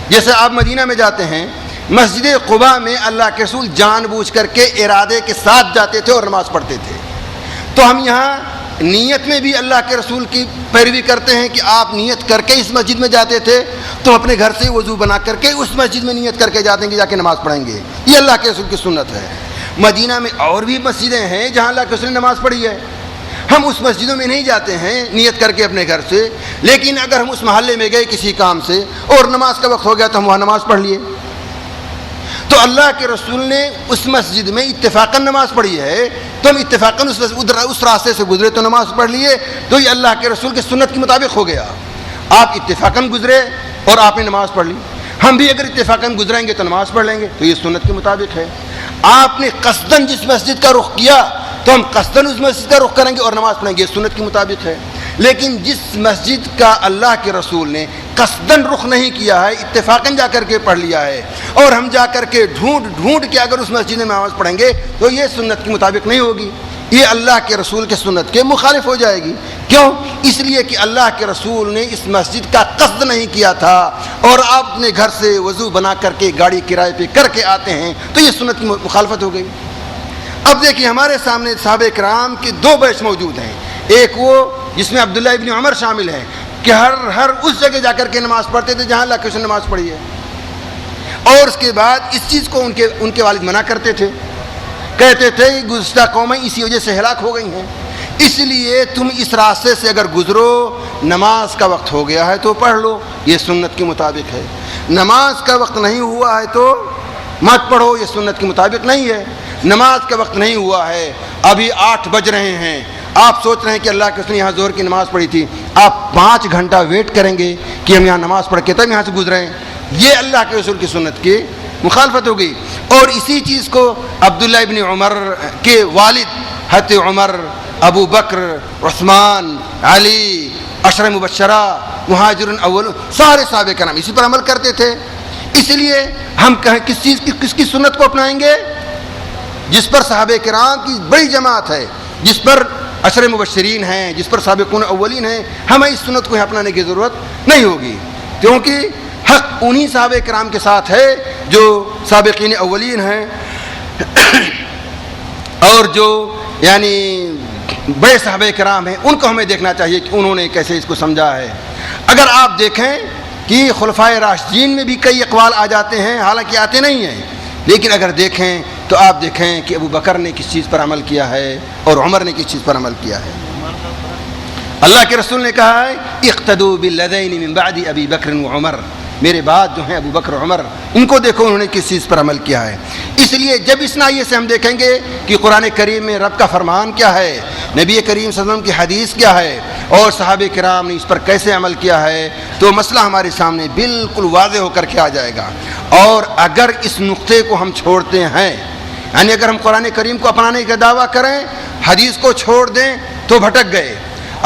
جیسے آپ مدینہ میں جاتے ہیں، مسجد قباء میں اللہ کے رسول جان بوجھ کر کے ارادے کے ساتھ جاتے تھے اور نماز پڑھتے تھے، تو ہم یہاں نیت میں بھی اللہ کے رسول کی پیروی کرتے ہیں کہ آپ نیت کر کے اس مسجد میں جاتے تھے تو اپنے گھر سے وضو بنا کر کے اس مسجد میں نیت کر کے جاتے ہیں کہ جا کے نماز پڑھیں گے. یہ اللہ کے رسول کی سنت ہے. مدینہ میں اور بھی مسجدیں ہیں جہاں اللہ کے رسول نے نماز پڑھی ہے، ہم اس مسجدوں میں نہیں جاتے ہیں نیت کر کے اپنے گھر سے، لیکن اگر ہم اس محلے میں گئے کسی کام سے اور نماز کا وقت ہو گیا تو ہم وہاں نماز پڑھ لیے. تو اللہ کے رسول نے اس مسجد میں اتفاقاً نماز پڑھی ہے تو ہم اتفاقاً اس راستے سے گزرے تو نماز پڑھ لیے، تو یہ اللہ کے رسول کی سنت کے مطابق ہو گیا. آپ اتفاقاً گزرے اور آپ نے نماز پڑھ لی، ہم بھی اگر اتفاقاً گزریں گے تو نماز پڑھ لیں گے، تو یہ سنت کے مطابق ہے. آپ نے قصداً جس مسجد کا رخ کیا تو ہم قصداً اس مسجد کا رخ کریں گے اور نماز پڑھیں گے، یہ سنت کے مطابق ہے. لیکن جس مسجد کا اللہ کے رسول نے قصداً رخ نہیں کیا ہے، اتفاقاً جا کر کے پڑھ لیا ہے، اور ہم جا کر کے ڈھونڈ کے اگر اس مسجد میں نماز پڑھیں گے تو یہ سنت کے مطابق نہیں ہوگی، یہ اللہ کے رسول کے سنت کے مخالف ہو جائے گی. کیوں؟ اس لیے کہ اللہ کے رسول نے اس مسجد کا قصد نہیں کیا تھا، اور آپ اپنے گھر سے وضو بنا کر کے گاڑی کرائے پہ کر کے آتے ہیں، تو یہ سنت کی مخالفت ہو گئی۔ اب دیکھیں ہمارے سامنے صحابہ کرام کے دو بیچ موجود ہیں، ایک وہ جس میں عبداللہ ابن عمر شامل ہیں کہ ہر اس جگہ جا کر کے نماز پڑھتے تھے جہاں اللہ کے رسول نے نماز پڑھی ہے، اور اس کے بعد اس چیز کو ان کے والد منع کرتے تھے، کہتے تھے کہ گزشتہ قومیں اسی وجہ سے ہلاک ہو گئی ہیں، اس لیے تم اس راستے سے اگر گزرو، نماز کا وقت ہو گیا ہے تو پڑھ لو، یہ سنت کے مطابق ہے، نماز کا وقت نہیں ہوا ہے تو مت پڑھو، یہ سنت کے مطابق نہیں ہے۔ نماز کا وقت نہیں ہوا ہے، ابھی 8 بج رہے ہیں، آپ سوچ رہے ہیں کہ اللہ کے رسول نے یہاں ظہر کی نماز پڑھی تھی، آپ 5 گھنٹہ ویٹ کریں گے کہ ہم یہاں نماز پڑھ کے تب یہاں سے گزریں، یہ اللہ کے رسول کی سنت کی مخالفت ہوگی۔ اور اسی چیز کو عبداللہ ابن عمر کے والد حضرت عمر، ابو بکر، عثمان، علی، 10 مبشرہ، مہاجرون اول، سارے صحابہ کرام اسی پر عمل کرتے تھے۔ اس لیے ہم کہیں کس کی سنت کو اپنائیں گے؟ جس پر صحابہ کرام کی بڑی جماعت ہے، جس پر 10 مبشرین ہیں، جس پر سابقون اولین ہیں، ہمیں اس سنت کو اپنانے کی ضرورت نہیں ہوگی، کیونکہ حق انہی صحابہ کرام کے ساتھ ہے جو سابقین اولین ہیں، اور جو یعنی بڑے صحابہ کرام ہیں، ان کو ہمیں دیکھنا چاہیے کہ انہوں نے کیسے اس کو سمجھا ہے۔ اگر آپ دیکھیں کہ خلفائے راشدین میں بھی کئی اقوال آ جاتے ہیں، حالانکہ آتے نہیں ہیں، لیکن اگر دیکھیں تو آپ دیکھیں کہ ابو بکر نے کس چیز پر عمل کیا ہے اور عمر نے کس چیز پر عمل کیا ہے۔ اللہ کے رسول نے کہا ہے اقتدوا بالذین من بعد ابی بکر و عمر، میرے بعد جو ہیں ابو بکر و عمر، ان کو دیکھو انہوں نے کس چیز پر عمل کیا ہے۔ اس لیے جب اس نائیے سے ہم دیکھیں گے کہ قرآن کریم میں رب کا فرمان کیا ہے، نبی کریم صلی اللہ علیہ وسلم کی حدیث کیا ہے، اور صحابہ کرام نے اس پر کیسے عمل کیا ہے، تو مسئلہ ہمارے سامنے بالکل واضح ہو کر کے آ جائے گا۔ اور اگر اس نقطے کو ہم چھوڑتے ہیں، یعنی اگر ہم قرآن کریم کو اپنانے کا دعویٰ کریں، حدیث کو چھوڑ دیں تو بھٹک گئے،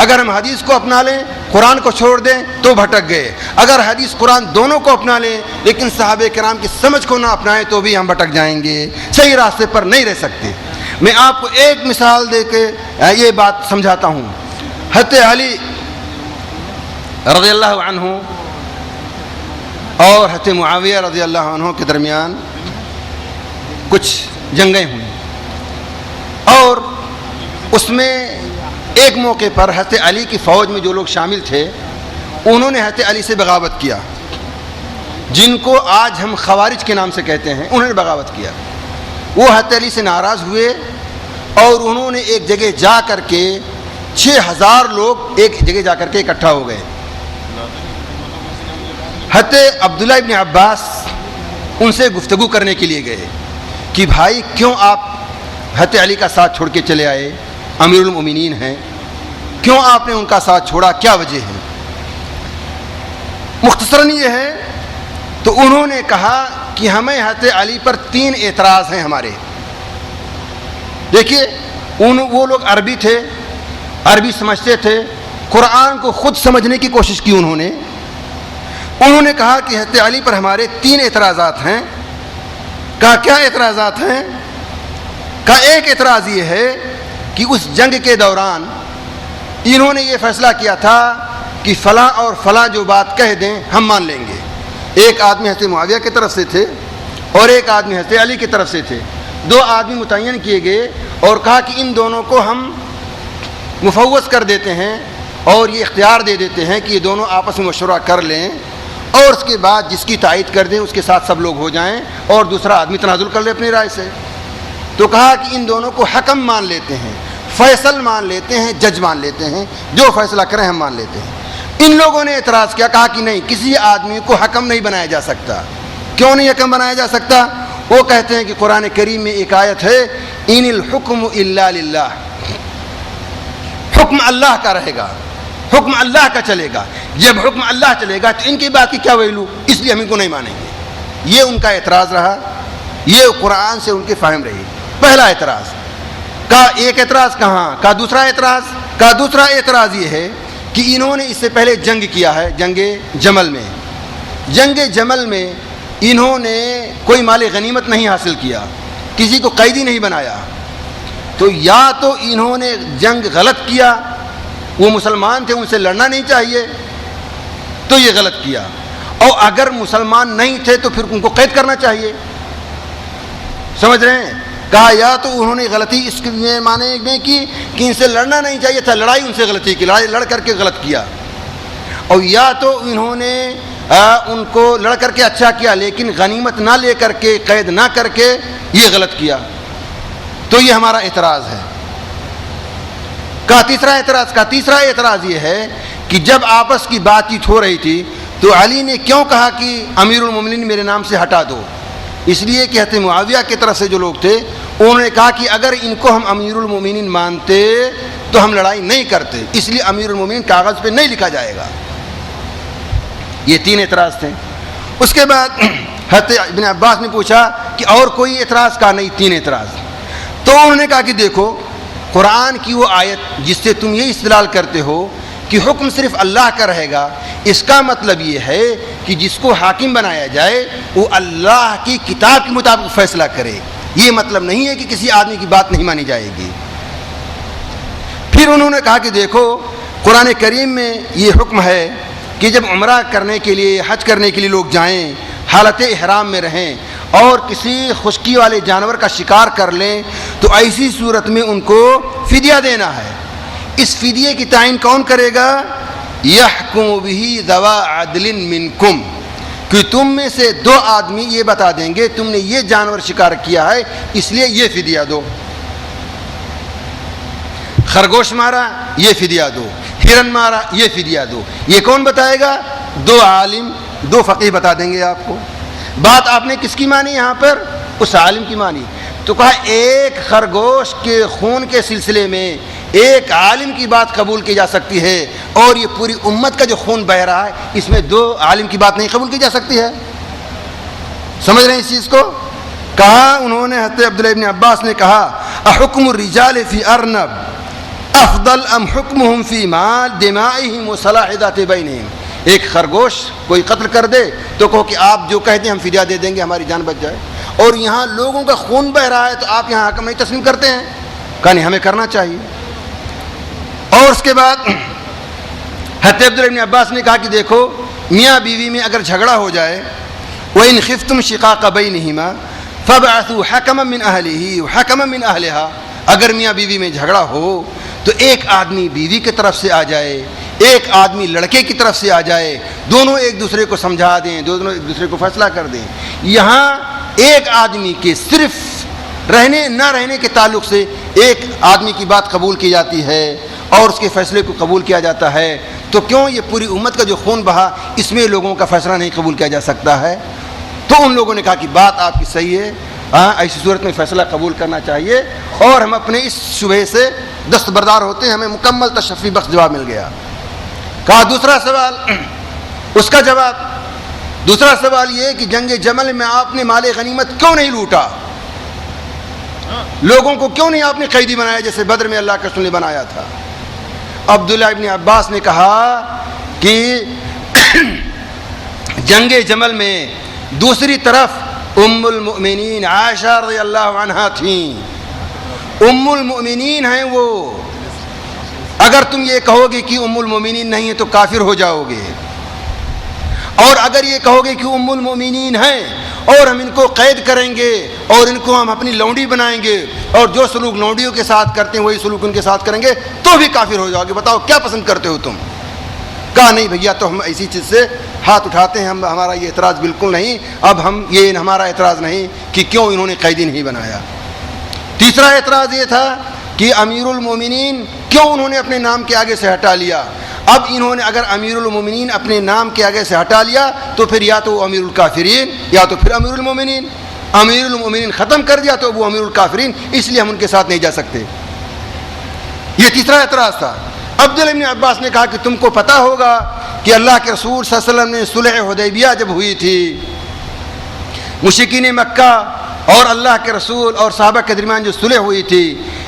اگر ہم حدیث کو اپنا لیں، قرآن کو چھوڑ دیں تو بھٹک گئے، اگر حدیث قرآن دونوں کو اپنا لیں لیکن صحابہ کرام کی سمجھ کو نہ اپنائیں تو بھی ہم بھٹک جائیں گے، صحیح راستے پر نہیں رہ سکتے۔ میں آپ کو ایک مثال دے کے یہ بات سمجھاتا ہوں۔ حضرت علی رضی اللہ عنہ اور حضرت معاویہ رضی اللہ عنہ کے درمیان کچھ جنگیں ہوئیں، اور اس میں ایک موقع پر حضرت علی کی فوج میں جو لوگ شامل تھے انہوں نے حضرت علی سے بغاوت کیا، جن کو آج ہم خوارج کے نام سے کہتے ہیں، انہوں نے بغاوت کیا۔ وہ حضرت علی سے ناراض ہوئے اور انہوں نے ایک جگہ جا کر کے 6000 لوگ ایک جگہ جا کر کے اکٹھا ہو گئے۔ حضرت عبداللہ ابن عباس ان سے گفتگو کرنے کے لیے گئے کہ بھائی کیوں آپ حضرت علی کا ساتھ چھوڑ کے چلے آئے، امیر المومنین ہیں، کیوں آپ نے ان کا ساتھ چھوڑا، کیا وجہ ہے؟ مختصراً یہ ہے، تو انہوں نے کہا کہ ہمیں حضرت علی پر 3 اعتراض ہیں ہمارے۔ دیکھیے وہ لوگ عربی تھے، عربی سمجھتے تھے، قرآن کو خود سمجھنے کی کوشش کی انہوں نے کہا کہ حضرت علی پر ہمارے 3 اعتراضات ہیں۔ کہا کیا اعتراضات ہیں؟ کہا ایک اعتراض یہ ہے کہ اس جنگ کے دوران انہوں نے یہ فیصلہ کیا تھا کہ فلاں اور فلاں جو بات کہہ دیں ہم مان لیں گے۔ ایک آدمی حضرت معاویہ کی طرف سے تھے اور ایک آدمی حضرت علی کی طرف سے تھے، 2 آدمی متعین کیے گئے اور کہا کہ ان دونوں کو ہم مفوض کر دیتے ہیں اور یہ اختیار دے دیتے ہیں کہ یہ دونوں آپس میں مشورہ کر لیں، اور اس کے بعد جس کی تائید کر دیں اس کے ساتھ سب لوگ ہو جائیں اور دوسرا آدمی تنازل کر لے اپنی رائے سے۔ تو کہا کہ ان دونوں کو حکم مان لیتے ہیں، فیصل مان لیتے ہیں، جج مان لیتے ہیں، جو فیصلہ کریں ہم مان لیتے ہیں۔ ان لوگوں نے اعتراض کیا، کہا کہ نہیں، کسی آدمی کو حکم نہیں بنایا جا سکتا۔ کیوں نہیں حکم بنایا جا سکتا؟ وہ کہتے ہیں کہ قرآن کریم میں ایک آیت ہے، ان الحکم الا للہ، حکم اللہ کا رہے گا، حکم اللہ کا چلے گا۔ جب حکم اللہ چلے گا تو ان کی بات کی کیا ویلو، اس لیے ہم ان کو نہیں مانیں گے۔ یہ ان کا اعتراض رہا، یہ قرآن سے ان کی فہم رہی۔ پہلا اعتراض کا ایک اعتراض کہاں کا، دوسرا اعتراض یہ ہے کہ انہوں نے اس سے پہلے جنگ کیا ہے، جنگ جمل میں۔ جنگ جمل میں انہوں نے کوئی مال غنیمت نہیں حاصل کیا، کسی کو قیدی نہیں بنایا، تو یا تو انہوں نے جنگ غلط کیا وہ مسلمان تھے، ان سے لڑنا نہیں چاہیے، تو یہ غلط کیا. اور اگر مسلمان نہیں تھے تو پھر ان کو قید کرنا چاہیے. سمجھ رہے ہیں؟ کہا یا تو انہوں نے غلطی اس میں معنی میں کی کہ ان سے لڑنا نہیں چاہیے تھا، لڑائی ان سے غلطی کی، لڑ کر کے غلط کیا. اور یا تو انہوں نے ان کو لڑ کر کے اچھا کیا لیکن غنیمت نہ لے کر کے، قید نہ کر کے یہ غلط کیا. تو یہ ہمارا اعتراض ہے. تیسرا اعتراض یہ ہے کہ جب آپس کی بات چیت ہو رہی تھی تو علی نے کیوں کہا کہ امیر المومنین میرے نام سے ہٹا دو؟ اس لیے کہ حضرت معاویہ کی طرف سے جو لوگ تھے انہوں نے کہا کہ اگر ان کو ہم امیر المومنین مانتے تو ہم لڑائی نہیں کرتے، اس لیے امیر المومنین کاغذ پہ نہیں لکھا جائے گا. یہ 3 اعتراض تھے. اس کے بعد حضرت ابن عباس نے پوچھا کہ اور کوئی اعتراض؟ کا نہیں، 3 اعتراض. تو انہوں نے کہا کہ دیکھو قرآن کی وہ آیت جس سے تم یہ استدلال کرتے ہو کہ حکم صرف اللہ کا رہے گا، اس کا مطلب یہ ہے کہ جس کو حاکم بنایا جائے وہ اللہ کی کتاب کے مطابق فیصلہ کرے. یہ مطلب نہیں ہے کہ کسی آدمی کی بات نہیں مانی جائے گی. پھر انہوں نے کہا کہ دیکھو قرآن کریم میں یہ حکم ہے کہ جب عمرہ کرنے کے لیے، حج کرنے کے لیے لوگ جائیں، حالت احرام میں رہیں اور کسی خشکی والے جانور کا شکار کر لیں تو ایسی صورت میں ان کو فدیہ دینا ہے. اس فدیے کی تعین کون کرے گا؟ یحکم بہ ذوی عدل منکم، کہ تم میں سے 2 آدمی یہ بتا دیں گے تم نے یہ جانور شکار کیا ہے اس لیے یہ فدیہ دو. خرگوش مارا یہ فدیہ دو، ہرن مارا یہ فدیہ دو. یہ کون بتائے گا؟ 2 عالم، 2 فقیہ بتا دیں گے آپ کو. بات آپ نے کس کی مانی یہاں پر؟ اس عالم کی مانی. تو کہا ایک خرگوش کے خون کے سلسلے میں ایک عالم کی بات قبول کی جا سکتی ہے اور یہ پوری امت کا جو خون بہ رہا ہے اس میں 2 عالم کی بات نہیں قبول کی جا سکتی ہے. سمجھ رہے ہیں اس چیز کو؟ کہا انہوں نے حضرت عبداللہ ابن عباس نے کہا احکم الرجال فی ارنب افضل ام حکمہم فی مال دمائہم و صلاح ذات بینہم. ایک خرگوش کوئی قتل کر دے تو کہو کہ آپ جو کہتے ہیں ہم فدیہ دے دیں گے ہماری جان بچ جائے، اور یہاں لوگوں کا خون بہ رہا ہے تو آپ یہاں حکم نہیں تسلیم کرتے ہیں؟ کہا نہیں، ہمیں کرنا چاہیے. اور اس کے بعد حضرت عبداللہ ابن عباس نے کہا کہ دیکھو میاں بیوی میں اگر جھگڑا ہو جائے وَإِنْ خِفْتُمْ شِقَاقَ بَيْنِهِمَا فَابْعَثُوا حَكَمًا مِّنْ أَهْلِهِ وَحَكَمًا مِّنْ أَهْلِهَا. اگر میاں بیوی میں جھگڑا ہو تو ایک آدمی بیوی کی طرف سے آ جائے، ایک آدمی لڑکے کی طرف سے آ جائے، دونوں ایک دوسرے کو سمجھا دیں، دونوں ایک دوسرے کو فیصلہ کر دیں. یہاں ایک آدمی کے صرف رہنے نہ رہنے کے تعلق سے ایک آدمی کی بات قبول کی جاتی ہے اور اس کے فیصلے کو قبول کیا جاتا ہے، تو کیوں یہ پوری امت کا جو خون بہا اس میں لوگوں کا فیصلہ نہیں قبول کیا جا سکتا ہے؟ تو ان لوگوں نے کہا کہ بات آپ کی صحیح ہے، ایسی صورت میں فیصلہ قبول کرنا چاہیے اور ہم اپنے اس شبہے سے دستبردار ہوتے ہیں. ہمیں مکمل تشفی بخش جواب مل گیا. کہا دوسرا سوال، اس کا جواب دوسرا سوال یہ کہ جنگ جمل میں آپ نے مال غنیمت کیوں نہیں لوٹا؟ لوگوں کو کیوں نہیں آپ نے قیدی بنایا جیسے بدر میں اللہ کے رسول نے بنایا تھا؟ عبداللہ ابن عباس نے کہا کہ جنگ جمل میں دوسری طرف ام المؤمنین عائشہ رضی اللہ عنہا تھیں. ام المؤمنین ہیں وہ. اگر تم یہ کہو گے کہ ام المؤمنین نہیں ہے تو کافر ہو جاؤ گے، اور اگر یہ کہو گے کہ ام المؤمنین ہیں اور ہم ان کو قید کریں گے اور ان کو ہم اپنی لونڈی بنائیں گے اور جو سلوک لونڈیوں کے ساتھ کرتے ہیں وہی سلوک ان کے ساتھ کریں گے تو بھی کافر ہو جاؤ گے. بتاؤ کیا پسند کرتے ہو تم؟ کہا نہیں بھیا تو ہم ایسی چیز سے ہاتھ اٹھاتے ہیں، ہمارا یہ اعتراض بالکل نہیں. اب یہ ہمارا اعتراض نہیں کہ کیوں انہوں نے قیدی نہیں بنایا. تیسرا اعتراض یہ تھا کہ امیر المومنین کیوں انہوں نے اپنے نام کے آگے سے ہٹا لیا؟ اب انہوں نے اگر امیر المومنین اپنے نام کے آگے سے ہٹا لیا تو پھر یا تو وہ امیر الکافرین یا تو پھر امیر المومنین. امیر المومنین ختم کر دیا تو وہ امیر الکافرین، اس لیے ہم ان کے ساتھ نہیں جا سکتے. یہ تیسرا اعتراض تھا. عبداللہ ابن عباس نے کہا کہ تم کو پتہ ہوگا کہ اللہ کے رسول صلی اللہ علیہ وسلم نے صلح حدیبیہ جب ہوئی تھی، مشرکین مکہ اور اللہ کے رسول اور صحابہ کے درمیان جو صلح ہوئی تھی،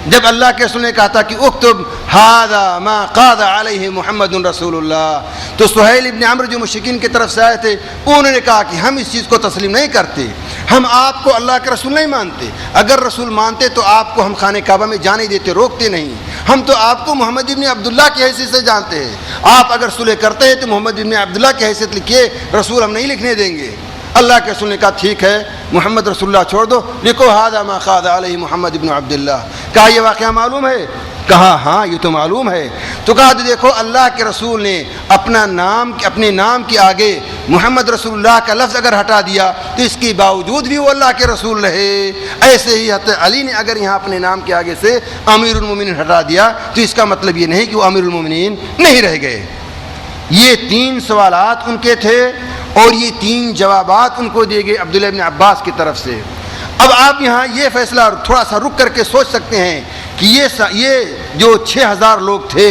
جب اللہ کے رسول نے کہا تھا کہ اکتب ھذا ما قاد علیہ محمد رسول اللہ، تو سہیل ابن عمرو جو مشرکین کی طرف سے آئے تھے انہوں نے کہا کہ ہم اس چیز کو تسلیم نہیں کرتے، ہم آپ کو اللہ کے رسول نہیں مانتے. اگر رسول مانتے تو آپ کو ہم خانہ کعبہ میں جانے دیتے، روکتے نہیں. ہم تو آپ کو محمد ابن عبداللہ کی حیثیت سے جانتے ہیں، آپ اگر صلح کرتے ہیں تو محمد ابن عبداللہ کی حیثیت لکھیے، رسول ہم نہیں لکھنے دیں گے۔ اللہ کے رسول نے کہا ٹھیک ہے محمد رسول اللہ چھوڑ دو، لکھو ھذا ما خاض علیہ محمد ابن عبداللہ۔ کہا یہ واقعہ معلوم ہے؟ کہا ہاں یہ تو معلوم ہے۔ تو کہا دیکھو اللہ کے رسول نے اپنے نام کے آگے محمد رسول اللہ کا لفظ اگر ہٹا دیا تو اس کے باوجود بھی وہ اللہ کے رسول رہے۔ ایسے ہی حضرت علی نے اگر یہاں اپنے نام کے آگے سے امیر المومنین ہٹا دیا تو اس کا مطلب یہ نہیں کہ وہ امیر المومنین نہیں رہ گئے۔ یہ 3 سوالات ان کے تھے اور یہ 3 جوابات ان کو دیے گئے عبداللہ ابن عباس کی طرف سے۔ اب آپ یہاں یہ فیصلہ تھوڑا سا رک کر کے سوچ سکتے ہیں کہ یہ جو 6000 لوگ تھے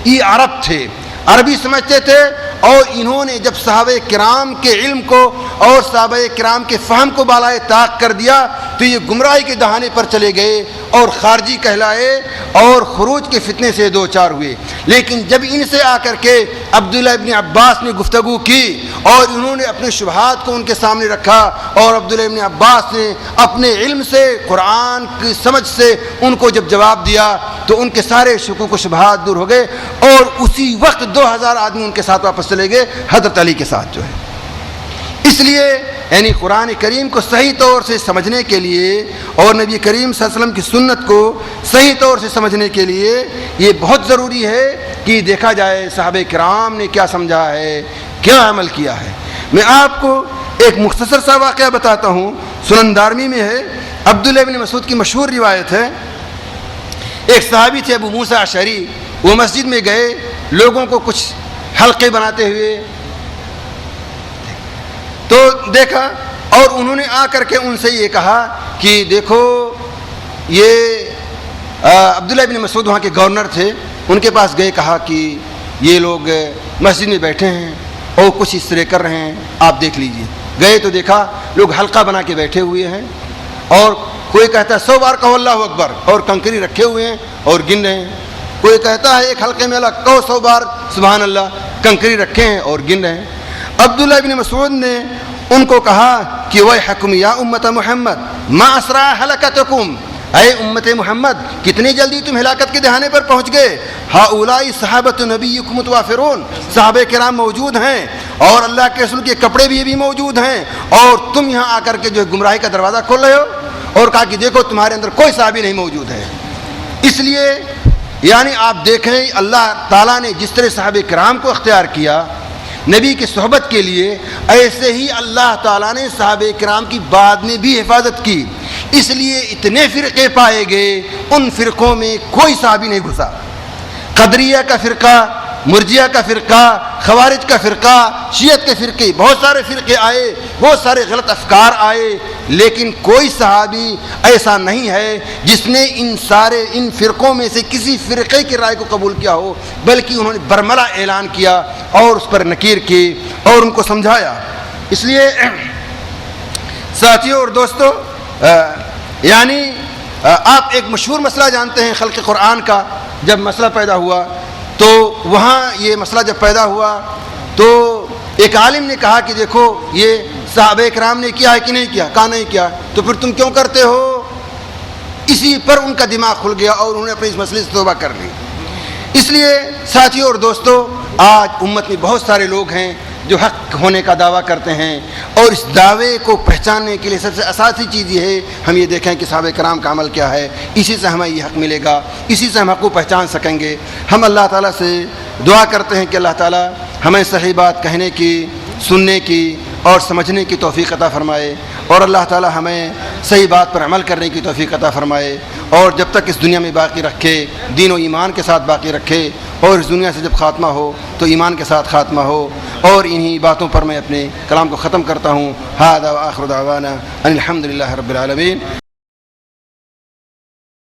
یہ عرب تھے، عربی سمجھتے تھے، اور انہوں نے جب صحابہ کرام کے علم کو اور صحابہ کرام کے فہم کو بالائے طاق کر دیا تو یہ گمراہی کے دہانے پر چلے گئے اور خارجی کہلائے اور خروج کے فتنے سے دو چار ہوئے۔ لیکن جب ان سے آ کر کے عبداللہ ابن عباس نے گفتگو کی اور انہوں نے اپنے شبہات کو ان کے سامنے رکھا اور عبداللہ ابن عباس نے اپنے علم سے قرآن کی سمجھ سے ان کو جب جواب دیا تو ان کے سارے شکوک و شبہات دور ہو گئے، اور اسی وقت 2000 آدمی ان کے ساتھ واپس چلے گئے حضرت علی کے ساتھ جو ہے۔ اس لیے یعنی قرآن کریم کو صحیح طور سے سمجھنے کے لیے اور نبی کریم صلی اللہ علیہ وسلم کی سنت کو صحیح طور سے سمجھنے کے لیے یہ بہت ضروری ہے کہ دیکھا جائے صحابہ کرام نے کیا سمجھا ہے، کیا عمل کیا ہے۔ میں آپ کو ایک مختصر سا واقعہ بتاتا ہوں، سنن دارمی میں ہے، عبداللہ بن مسعود کی مشہور روایت ہے۔ ایک صحابی تھے ابو موسیٰ اشعری، وہ مسجد میں گئے لوگوں کو کچھ حلقے بناتے ہوئے تو دیکھا، اور انہوں نے آ کر کے ان سے یہ کہا کہ دیکھو یہ عبداللہ بن مسعود وہاں کے گورنر تھے، ان کے پاس گئے، کہا کہ یہ لوگ مسجد میں بیٹھے ہیں اور کچھ اس طرح کر رہے ہیں، آپ دیکھ لیجئے۔ گئے تو دیکھا لوگ حلقہ بنا کے بیٹھے ہوئے ہیں، اور کوئی کہتا ہے 100 بار کہو اللہ اکبر، اور کنکری رکھے ہوئے ہیں اور گن رہے ہیں۔ کوئی کہتا ہے ایک حلقے میں اللہ کہو 100 بار سبحان اللہ، کنکری رکھے ہیں اور گن رہے ہیں۔ عبداللہ بن مسعود نے ان کو کہا کہ ویحکم یا امت محمد ما اسرع ہلاکتکم، اے امت محمد کتنی جلدی تم ہلاکت کے دہانے پر پہنچ گئے۔ ہؤلاء صحابۃ نبیکم متوافرون، صحابہ کرام موجود ہیں اور اللہ کے رسول کے کپڑے بھی موجود ہیں، اور تم یہاں آ کر کے جو گمراہی کا دروازہ کھول رہے ہو، اور کہا کہ دیکھو تمہارے اندر کوئی صحابی نہیں موجود ہے۔ اس لیے یعنی آپ دیکھیں اللہ تعالیٰ نے جس طرح صحابہ کرام کو اختیار کیا نبی کی صحبت کے لیے، ایسے ہی اللہ تعالیٰ نے صحابہ کرام کی بعد میں بھی حفاظت کی۔ اس لیے اتنے فرقے پائے گئے، ان فرقوں میں کوئی صحابی نہیں گھسا۔ قدریہ کا فرقہ، مرجیہ کا فرقہ، خوارج کا فرقہ، شیعت کے فرقے، بہت سارے فرقے آئے، بہت سارے غلط افکار آئے، لیکن کوئی صحابی ایسا نہیں ہے جس نے ان فرقوں میں سے کسی فرقے کی رائے کو قبول کیا ہو، بلکہ انہوں نے برملا اعلان کیا اور اس پر نکیر کی اور ان کو سمجھایا۔ اس لیے ساتھیوں اور دوستو، یعنی آپ ایک مشہور مسئلہ جانتے ہیں خلق قرآن کا، جب مسئلہ پیدا ہوا تو وہاں یہ مسئلہ جب پیدا ہوا تو ایک عالم نے کہا کہ دیکھو یہ صحابہ کرام نے کیا ہے کہ نہیں کیا؟ کہا نہیں کیا، تو پھر تم کیوں کرتے ہو؟ اسی پر ان کا دماغ کھل گیا اور انہوں نے اپنے اس مسئلے سے توبہ کر لی۔ اس لیے ساتھیوں اور دوستو، آج امت میں بہت سارے لوگ ہیں جو حق ہونے کا دعویٰ کرتے ہیں، اور اس دعوے کو پہچاننے کے لیے سب سے اساسی چیز یہ ہے ہم یہ دیکھیں کہ صحابہ کرام کا عمل کیا ہے، اسی سے ہمیں یہ حق ملے گا، اسی سے ہم حق کو پہچان سکیں گے۔ ہم اللہ تعالیٰ سے دعا کرتے ہیں کہ اللہ تعالیٰ ہمیں صحیح بات کہنے کی، سننے کی اور سمجھنے کی توفیق عطا فرمائے، اور اللہ تعالیٰ ہمیں صحیح بات پر عمل کرنے کی توفیق عطا فرمائے، اور جب تک اس دنیا میں باقی رکھے دین و ایمان کے ساتھ باقی رکھے، اور اس دنیا سے جب خاتمہ ہو تو ایمان کے ساتھ خاتمہ ہو۔ اور انہی باتوں پر میں اپنے کلام کو ختم کرتا ہوں۔ ھذا وآخر دعوانا ان الحمد للہ رب العالمین۔